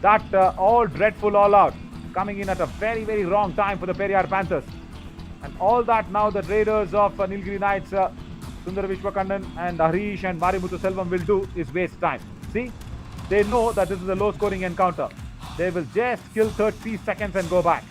That all dreadful all out coming in at a very, very wrong time for the Periyar Panthers. And all that now the Raiders of Nilgiri Knights, Sundar Vishwakandan and Harish and Marimuthu Selvam will do is waste time. See, they know that this is a low scoring encounter. They will just kill 30 seconds and go back.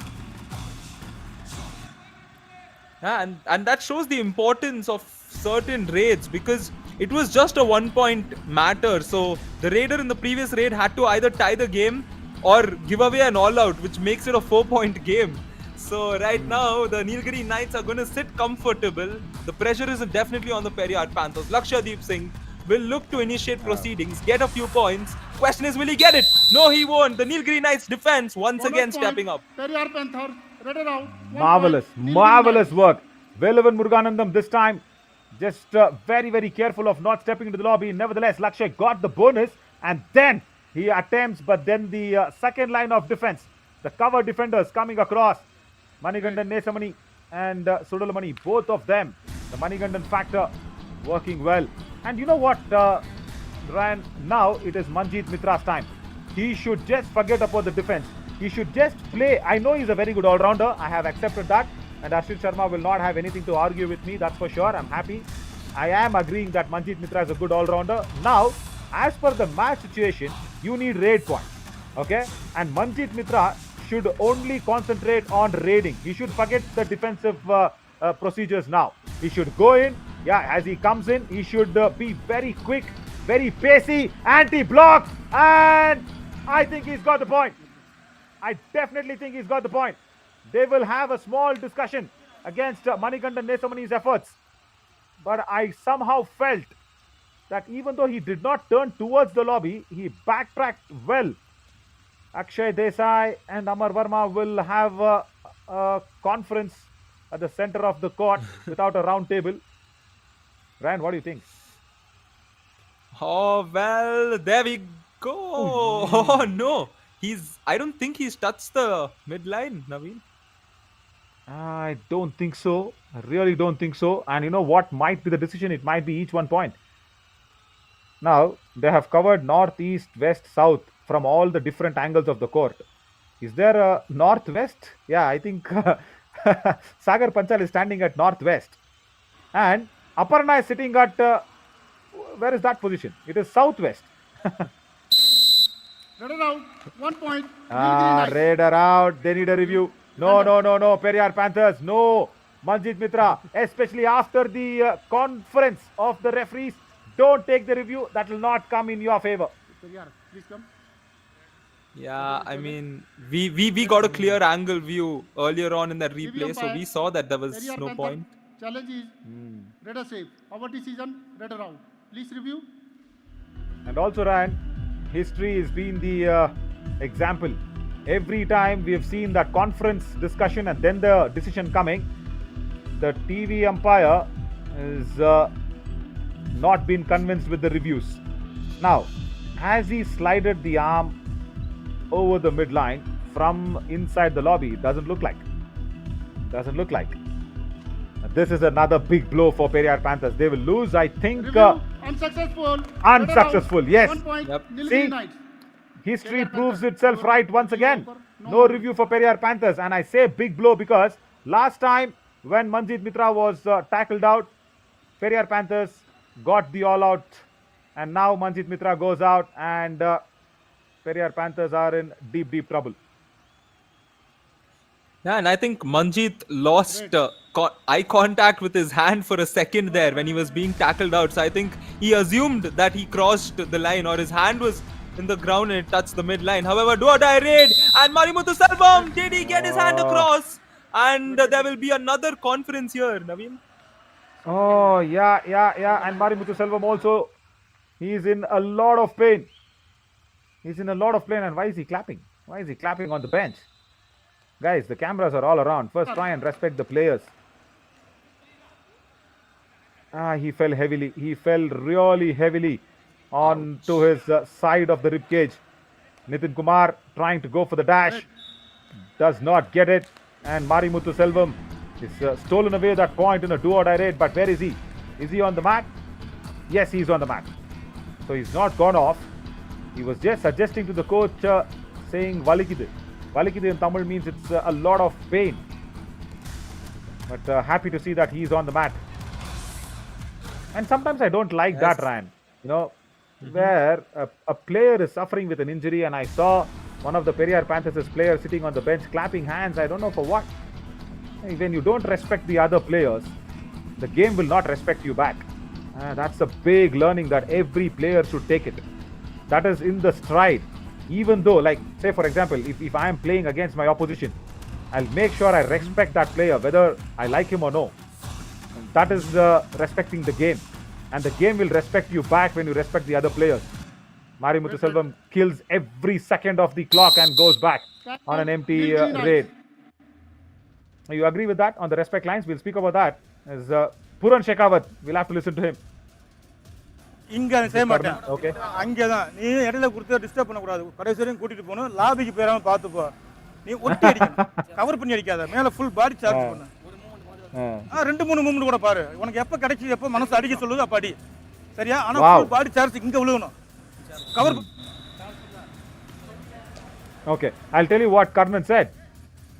Yeah, and that shows the importance of certain raids, because it was just a 1-point matter. So the raider in the previous raid had to either tie the game or give away an all-out, which makes it a 4-point game. So right now, the Nilgiri Knights are going to sit comfortable. The pressure is definitely on the Periyar Panthers. Lakshyadeep Singh will look to initiate proceedings, get a few points. Question is, will he get it? No, he won't. The Nilgiri Knights defense once Bonus again point. stepping up. Periyar Panthers. Red around. 1 Marvelous, point. Nilgiri marvelous Knights. work. Velavan Muruganandam this time just very, very careful of not stepping into the lobby. Nevertheless, Lakshay got the bonus, and then he attempts, but then the second line of defense, the cover defenders coming across, Manigandan Nesamani and Sudalamani, both of them, the Manigandan factor working well. And you know what, Ryan, now it is Manjeet Mitra's time. He should just forget about the defense. He should just play. I know he's a very good all-rounder. I have accepted that. And Ashwin Sharma will not have anything to argue with me. That's for sure. I'm happy. I am agreeing that Manjeet Mitra is a good all-rounder. Now, as per the match situation, you need raid points. Okay? And Manjeet Mitra should only concentrate on raiding. He should forget the defensive procedures now. He should go in. Yeah, as he comes in, he should be very quick, very pacey, anti-block. And I think he's got the point. I definitely think he's got the point. They will have a small discussion against Manikandan Nesamani's efforts. But I somehow felt that even though he did not turn towards the lobby, he backtracked well. Akshay Desai and Amar Verma will have a conference at the center of the court without a round table. Ryan, what do you think? Oh, well, there we go. Oh, no. I don't think he's touched the midline, Naveen. I don't think so. I really don't think so. And you know what might be the decision? It might be each 1 point. Now, they have covered north, east, west, south from all the different angles of the court. Is there a northwest? Yeah, I think Sagar Panchal is standing at northwest. And Aparna is sitting at, where is that position? It is southwest. Raider out. 1 point. Ah, Nilgiri Knights. Raider out. They need a review. No, no, no, no. Periyar Panthers. No. Manjit Mitra, especially after the conference of the referees, don't take the review. That will not come in your favor. Periyar, please come. Yeah, I mean, we got a clear angle view earlier on in that replay, so we saw that there was Periyar no Panther, point. Challenge is Raider safe. Our decision, Raider out. Please review. And also, Ryan, history has been the example. Every time we have seen that conference discussion and then the decision coming, the TV umpire is not been convinced with the reviews. Now, has he slided the arm over the midline from inside the lobby? It doesn't look like. Doesn't look like. This is another big blow for Periyar Panthers. They will lose, I think. Review. Unsuccessful. Unsuccessful, Raider out. yes. 1 point. Yep. Nilgiri See? Knights. History Periyar proves Panthers. itself right once again. No review for Periyar Panthers. And I say big blow because last time when Manjit Mitra was tackled out, Periyar Panthers got the all out. And now Manjit Mitra goes out and Periyar Panthers are in deep, deep trouble. Yeah, and I think Manjit lost eye contact with his hand for a second there when he was being tackled out. So I think he assumed that he crossed the line or his hand was in the ground and it touched the midline. However, do or die raid and Marimuthu Selvam, did he get his hand across? And there will be another conference here, Naveen. Oh, yeah. And Marimuthu Selvam also, he is in a lot of pain. He's in a lot of pain. And why is he clapping? Why is he clapping on the bench? Guys, the cameras are all around. First, try and respect the players. He fell heavily. He fell really heavily onto his side of the rib cage. Nitin Kumar trying to go for the dash. Does not get it. And Marimuthu Selvam is stolen away that point in a do-or-die raid. But where is he? Is he on the mat? Yes, he's on the mat. So he's not gone off. He was just suggesting to the coach saying Valikide. Valikide in Tamil means it's a lot of pain. But happy to see that he's on the mat. And sometimes I don't like that, Ryan. You know, where a player is suffering with an injury and I saw one of the Periyar Panthers' players sitting on the bench clapping hands. I don't know for what. When you don't respect the other players, the game will not respect you back. That's a big learning that every player should take it. That is in the stride. Even though, like, say for example, if I am playing against my opposition, I'll make sure I respect that player, whether I like him or no. That is respecting the game. And the game will respect you back when you respect the other players. Marimuthu Selvam kills every second of the clock and goes back on an empty raid. You agree with that on the respect lines? We'll speak about that. As Puran Shekhawat, we'll have to listen to him. இங்க செய்ய மாட்டேன். Okay. அங்கதான் நீ இடையில கொடுத்து disturb பண்ண கூடாது. கடைசி வரைக்கும் கூட்டிட்டு போணும். லாபிக்கு போயிராம பாத்து போ. நீ ஒட்டி அடிக்கணும். கவர் பண்ணி அடிக்காத. மேல ஃபுல் பாடி சார்ஜ் பண்ணு. ரெண்டு மூணு மூவ்மெண்ட் கூட பாரு. உனக்கு எப்ப கிடைச்சி எப்ப மனசு அடிக்க சொல்லுது அப்ப அடி. சரியா? ஆனா ஃபுல் பாடி சார்ஜ் இங்க விழுகணும். Cover. Okay, I'll tell you what Karnan said.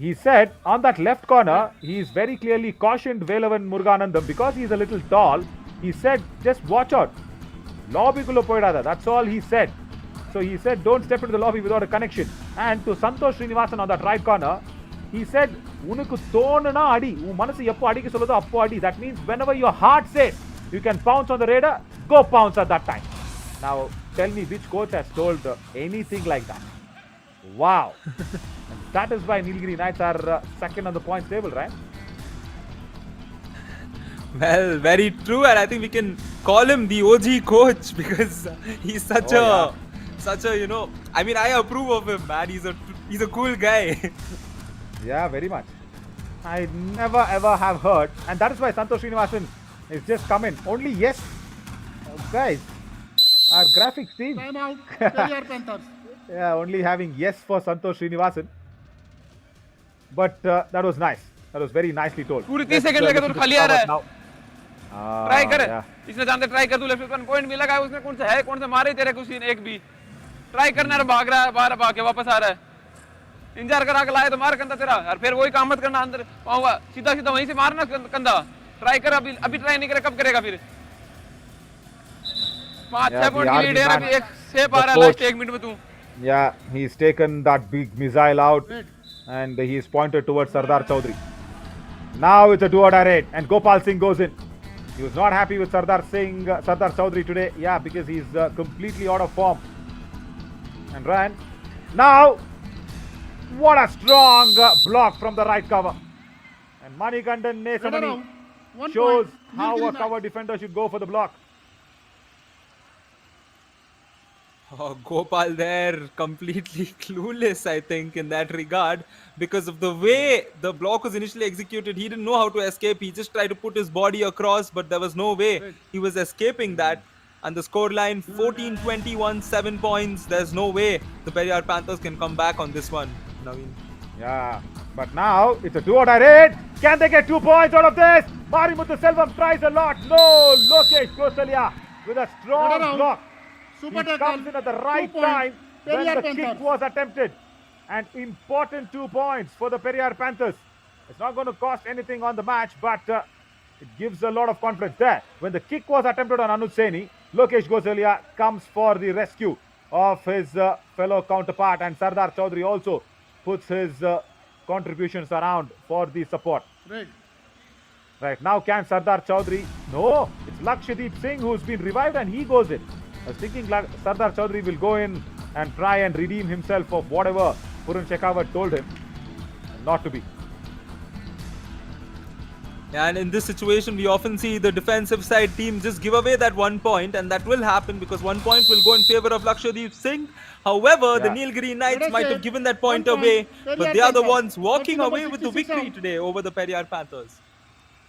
He said on that left corner, he is very clearly cautioned Velavan Muruganandam because he is a little tall. He said, just watch out. Lobby kulla poidada. That's all he said. So he said, don't step into the lobby without a connection. And to Santosh Srinivasan on that right corner, he said, unukku thonuna adi. U manasu eppo adikka solludo appo adi. That means whenever your heart says you can pounce on the raider, go pounce at that time. Now, tell me which coach has told anything like that. Wow. And that is why Nilgiri Knights are second on the points table, right? Well, very true, and I think we can call him the OG coach because he's such a you know. I mean, I approve of him, man. He's a cool guy. Yeah, very much. I never ever have heard, and that is why Santosh Srinivasan is just come in. Only yes, guys. Our graphics team. Time out. Periyar Panthers. Yeah, only having yes for Santosh Srinivasan. But that was nice. That was very nicely told. पूरी 30 second लगे तो खाली आ रहा है. Try कर. Yeah. इसने जानते try कर, तू लेफ्ट वन पॉइंट मिला है, उसने कौन सा है, कौन सा मारे तेरे कुछ एक भी. ट्राई करना है, भाग रहा है, बाहर भाग के वापस आ रहा है. इंजार करा के लाए तो मार कंधा तेरा यार, फिर वही काम मत करना, अंदर पाऊंगा सीधा सीधा वहीं से मारना कंधा। ट्राई कर, अभी ट्राई नहीं करे कब करेगा फिर? 5-6 पॉइंट की लीड है, अभी एक सेफ आ रहा है लास्ट 1 मिनट में तू। Yeah, he's taken that big missile out and he's pointed towards Sardar Chaudhary. Now it's a do-or-die raid and Gopal Singh goes in. He was not happy with Sardar Chaudhary today. Yeah, because he's completely out of form. And ran. Now, what a strong block from the right cover. And Manikandan Nesamani shows how a cover defender should go for the block. Oh, Gopal there completely clueless, I think, in that regard, because of the way the block was initially executed. He didn't know how to escape. He just tried to put his body across, but there was no way he was escaping that. And the scoreline 14-21, 7 points. There's no way the Periyar Panthers can come back on this one, Naveen. Yeah, but now it's a do-or-die raid. Can they get 2 points out of this? Marimuthu Selvam tries a lot. No, Lokesh Kosalia with a strong block. He comes in at the right time when the kick was attempted. And important 2 points for the Periyar Panthers. It's not going to cost anything on the match, but it gives a lot of confidence there. When the kick was attempted on Anuj Saini, Lokesh Gosalia comes for the rescue of his fellow counterpart, and Sardar Chaudhary also puts his contributions around for the support. Right, now can Sardar Chaudhary? No, it's Lakshdeep Singh who's been revived and he goes in. I was thinking Sardar Chaudhary will go in and try and redeem himself of whatever Purun Shekhawat told him not to be. And in this situation, we often see the defensive side team just give away that 1 point, and that will happen because 1 point will go in favor of Lakshdeep Singh. However, the Nilgiri Knights might have given that point away, but they are the ones walking away with the victory today over the Periyar Panthers.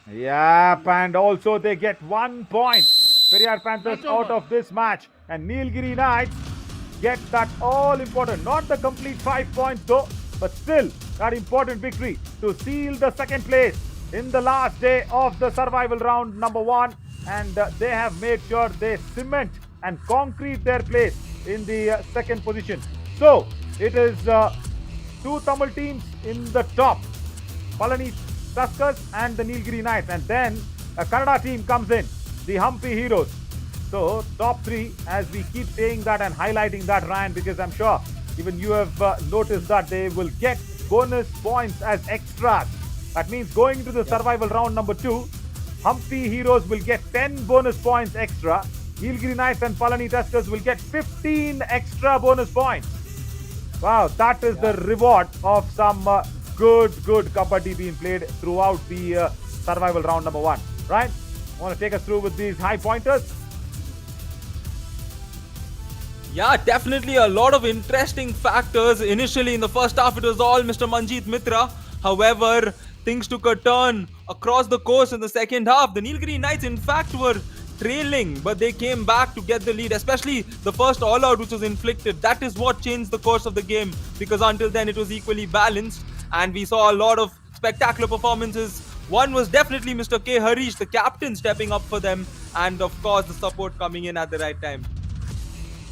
Yep, and also they get 1 point. Periyar Panthers out of this match, and Nilgiri Knights get that all important, not the complete 5 points though, but still that important victory to seal the second place in the last day of the survival round number 1, and they have made sure they cement and concrete their place in the second position. So it is 2 Tamil teams in the top, Palani Tuskers and the Nilgiri Knights, and then a Kannada team comes in, the Hampi Heroes. So top 3, as we keep saying that and highlighting that, Ryan, because I'm sure even you have noticed that they will get bonus points as extras. That means going into the survival round number 2, Hampi Heroes will get 10 bonus points extra. Nilgiri Knights and Palani Tuskers will get 15 extra bonus points. Wow, that is the reward of some good kabaddi being played throughout the survival round number 1. Right? Want to take us through with these high pointers? Yeah, definitely a lot of interesting factors. Initially in the first half, it was all Mr. Manjeet Mitra. However, things took a turn across the course in the second half. The Nilgiri Knights, in fact, were trailing, but they came back to get the lead, especially the first all-out which was inflicted. That is what changed the course of the game, because until then it was equally balanced, and we saw a lot of spectacular performances. One was definitely Mr. K. Harish, the captain, stepping up for them, and of course the support coming in at the right time.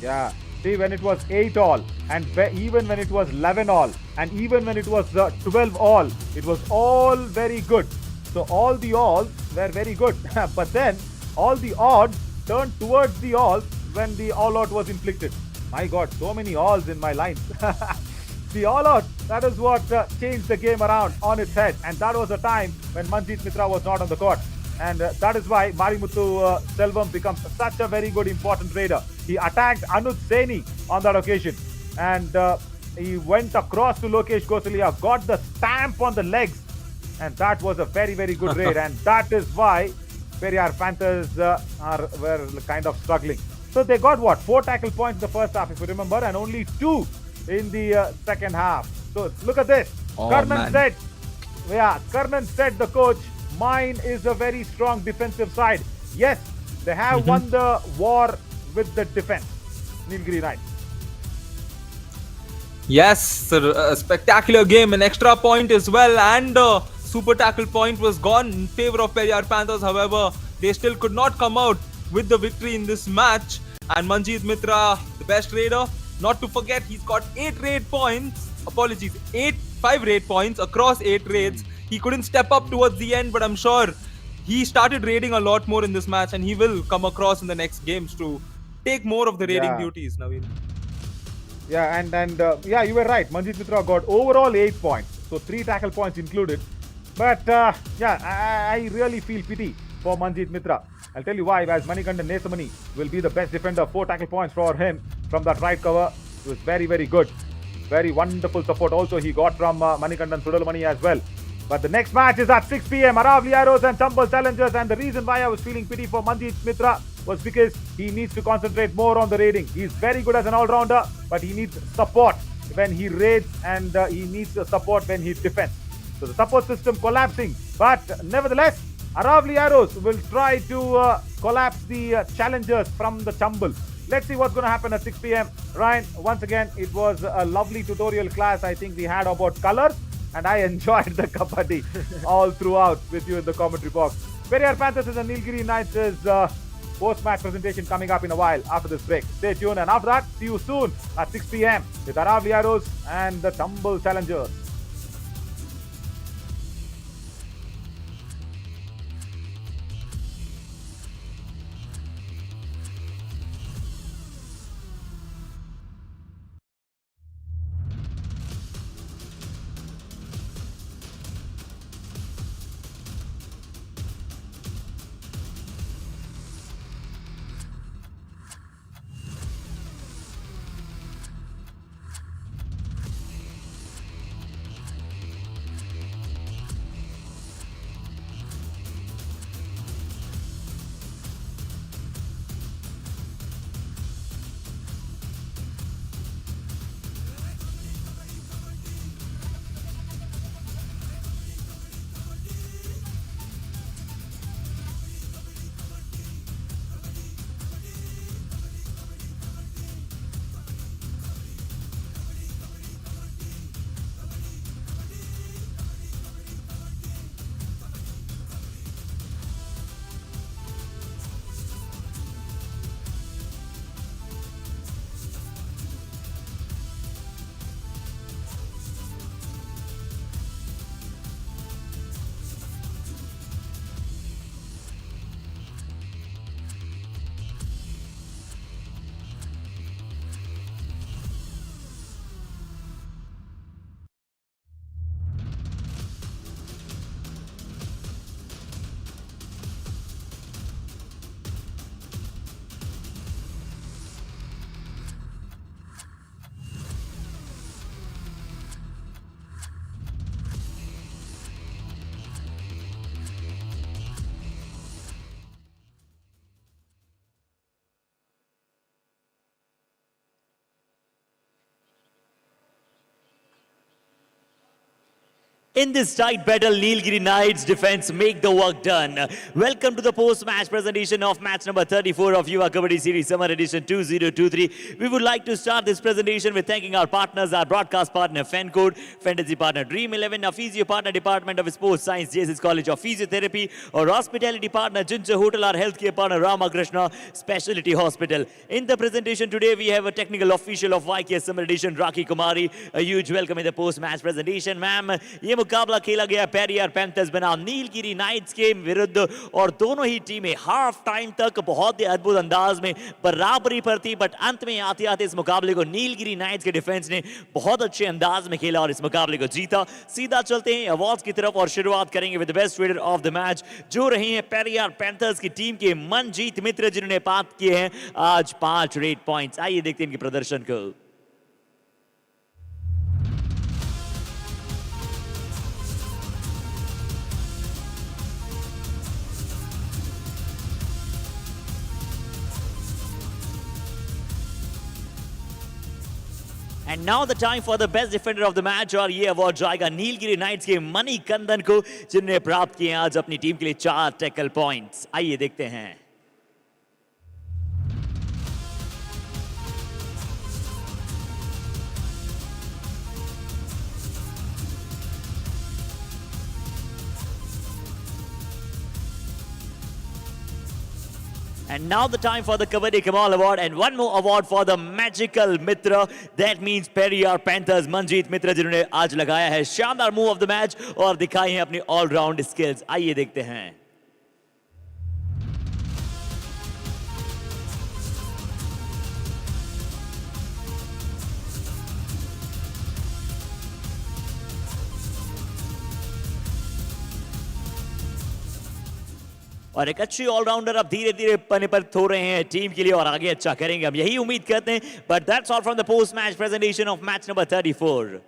Yeah, see, when it was 8 all, and even when it was 11 all, and even when it was 12 all, it was all very good. So all the alls were very good, but then all the odds turned towards the alls when the all-out was inflicted. My God, so many alls in my lines. The all-out, that is what changed the game around on its head, and that was a time when Manjeet Mitra was not on the court. And that is why Marimuthu Selvam becomes such a very good important raider. He attacked Anuj Saini on that occasion, and he went across to Lokesh Gosalia, got the stamp on the legs, and that was a very good raid. And that is why Periyar Panthers were kind of struggling. So they got what, 4 tackle points in the first half, if you remember, and only 2 in the second half. So look at this. Karnan said, the coach, mine is a very strong defensive side. Yes, they have won the war with the defense, Nilgiri Knights. Yes, a spectacular game, an extra point as well, and super tackle point was gone in favor of Periyar Panthers. However, they still could not come out with the victory in this match. And Manjeet Mitra, the best raider, not to forget, he's got 8 raid points. apologies, 5 raid points across 8 raids. He couldn't step up towards the end, but I'm sure he started raiding a lot more in this match, and he will come across in the next games to take more of the raiding Yeah. duties, Naveen. Yeah, and yeah, you were right. Manjeet Mitra got overall 8 points, so 3 tackle points included. But yeah, I really feel pity for Manjeet Mitra. I'll tell you why. As Manikandan Nesamani will be the best defender, 4 tackle points for him from that right cover. It was very, very good. Very wonderful support also he got from Manikandan Sudalamani as well. But the next match is at 6 p.m. Aravali Arrows and Chambal Challengers. And the reason why I was feeling pity for Manjeet Mitra was because he needs to concentrate more on the raiding. He's very good as an all-rounder, but he needs support when he raids, and he needs support when he defends. So the support system collapsing. But nevertheless, Aravali Arrows will try to collapse the challengers from the Chambal. Let's see what's going to happen at 6 p.m. Ryan, once again, it was a lovely tutorial class I think we had about colors. And I enjoyed the kabaddi all throughout with you in the commentary box. Periyar Panthers and Nilgiri Knights is post-match presentation coming up in a while after this break. Stay tuned, and after that, see you soon at 6 p.m. with Aravali Arrows and the Chambal Challengers. In this tight battle, Nilgiri Knights defense make the work done. Welcome to the post-match presentation of match number 34 of Yuva Kabaddi Series Summer Edition 2023. We would like to start this presentation with thanking our partners, our broadcast partner FenCode, Fantasy partner Dream 11, our physio partner Department of Sports Science, JSS College of Physiotherapy, our hospitality partner Jinja Hotel, our healthcare partner Ramakrishna Specialty Hospital. In the presentation today, we have a technical official of YKS Summer Edition, Rakhi Kumari. A huge welcome in the post-match presentation, ma'am. मुकाबला खेला गया Periyar panthers बनाम Nilgiri nights के विरुद्ध और दोनों ही टीमें half time तक बहुत ही अद्भुत अंदाज में बराबरी पर थी, बट अंत में आते आते इस मुकाबले को नीलगिरी नाइट्स के डिफेंस ने बहुत अच्छे अंदाज में खेला और इस मुकाबले को जीता। सीधा चलते हैं अवार्ड्स की तरफ और शुरुआत करेंगे with the best raider of the match, जो रहे हैं पेरियार पैंथर्स की टीम के मनजीत मित्र, जिन्होंने प्राप्त किए हैं आज 5 रेड पॉइंट्स। आइए देखते हैं इनके प्रदर्शन को। And now the time for the best defender of the match, और ये अवार्ड जाएगा नीलगिरी नाइट्स के मणिकंदन को, जिन्होंने प्राप्त किए आज अपनी टीम के लिए 4 टैकल पॉइंट्स। आइए देखते हैं। And now the time for the Kabaddi Kamal Award and one more award for the magical Mitra. That means Periyar Panthers Manjeet Mitra जिन्होंने आज लगाया है शानदार मूव ऑफ द मैच और दिखाई हैं अपनी ऑलराउंड स्किल्स. आइए देखते हैं. और एक अच्छी ऑलराउंडर अब धीरे धीरे पने पर थो रहे हैं टीम के लिए और आगे अच्छा करेंगे हम यही उम्मीद करते हैं. But that's all from the post match presentation of match number 34.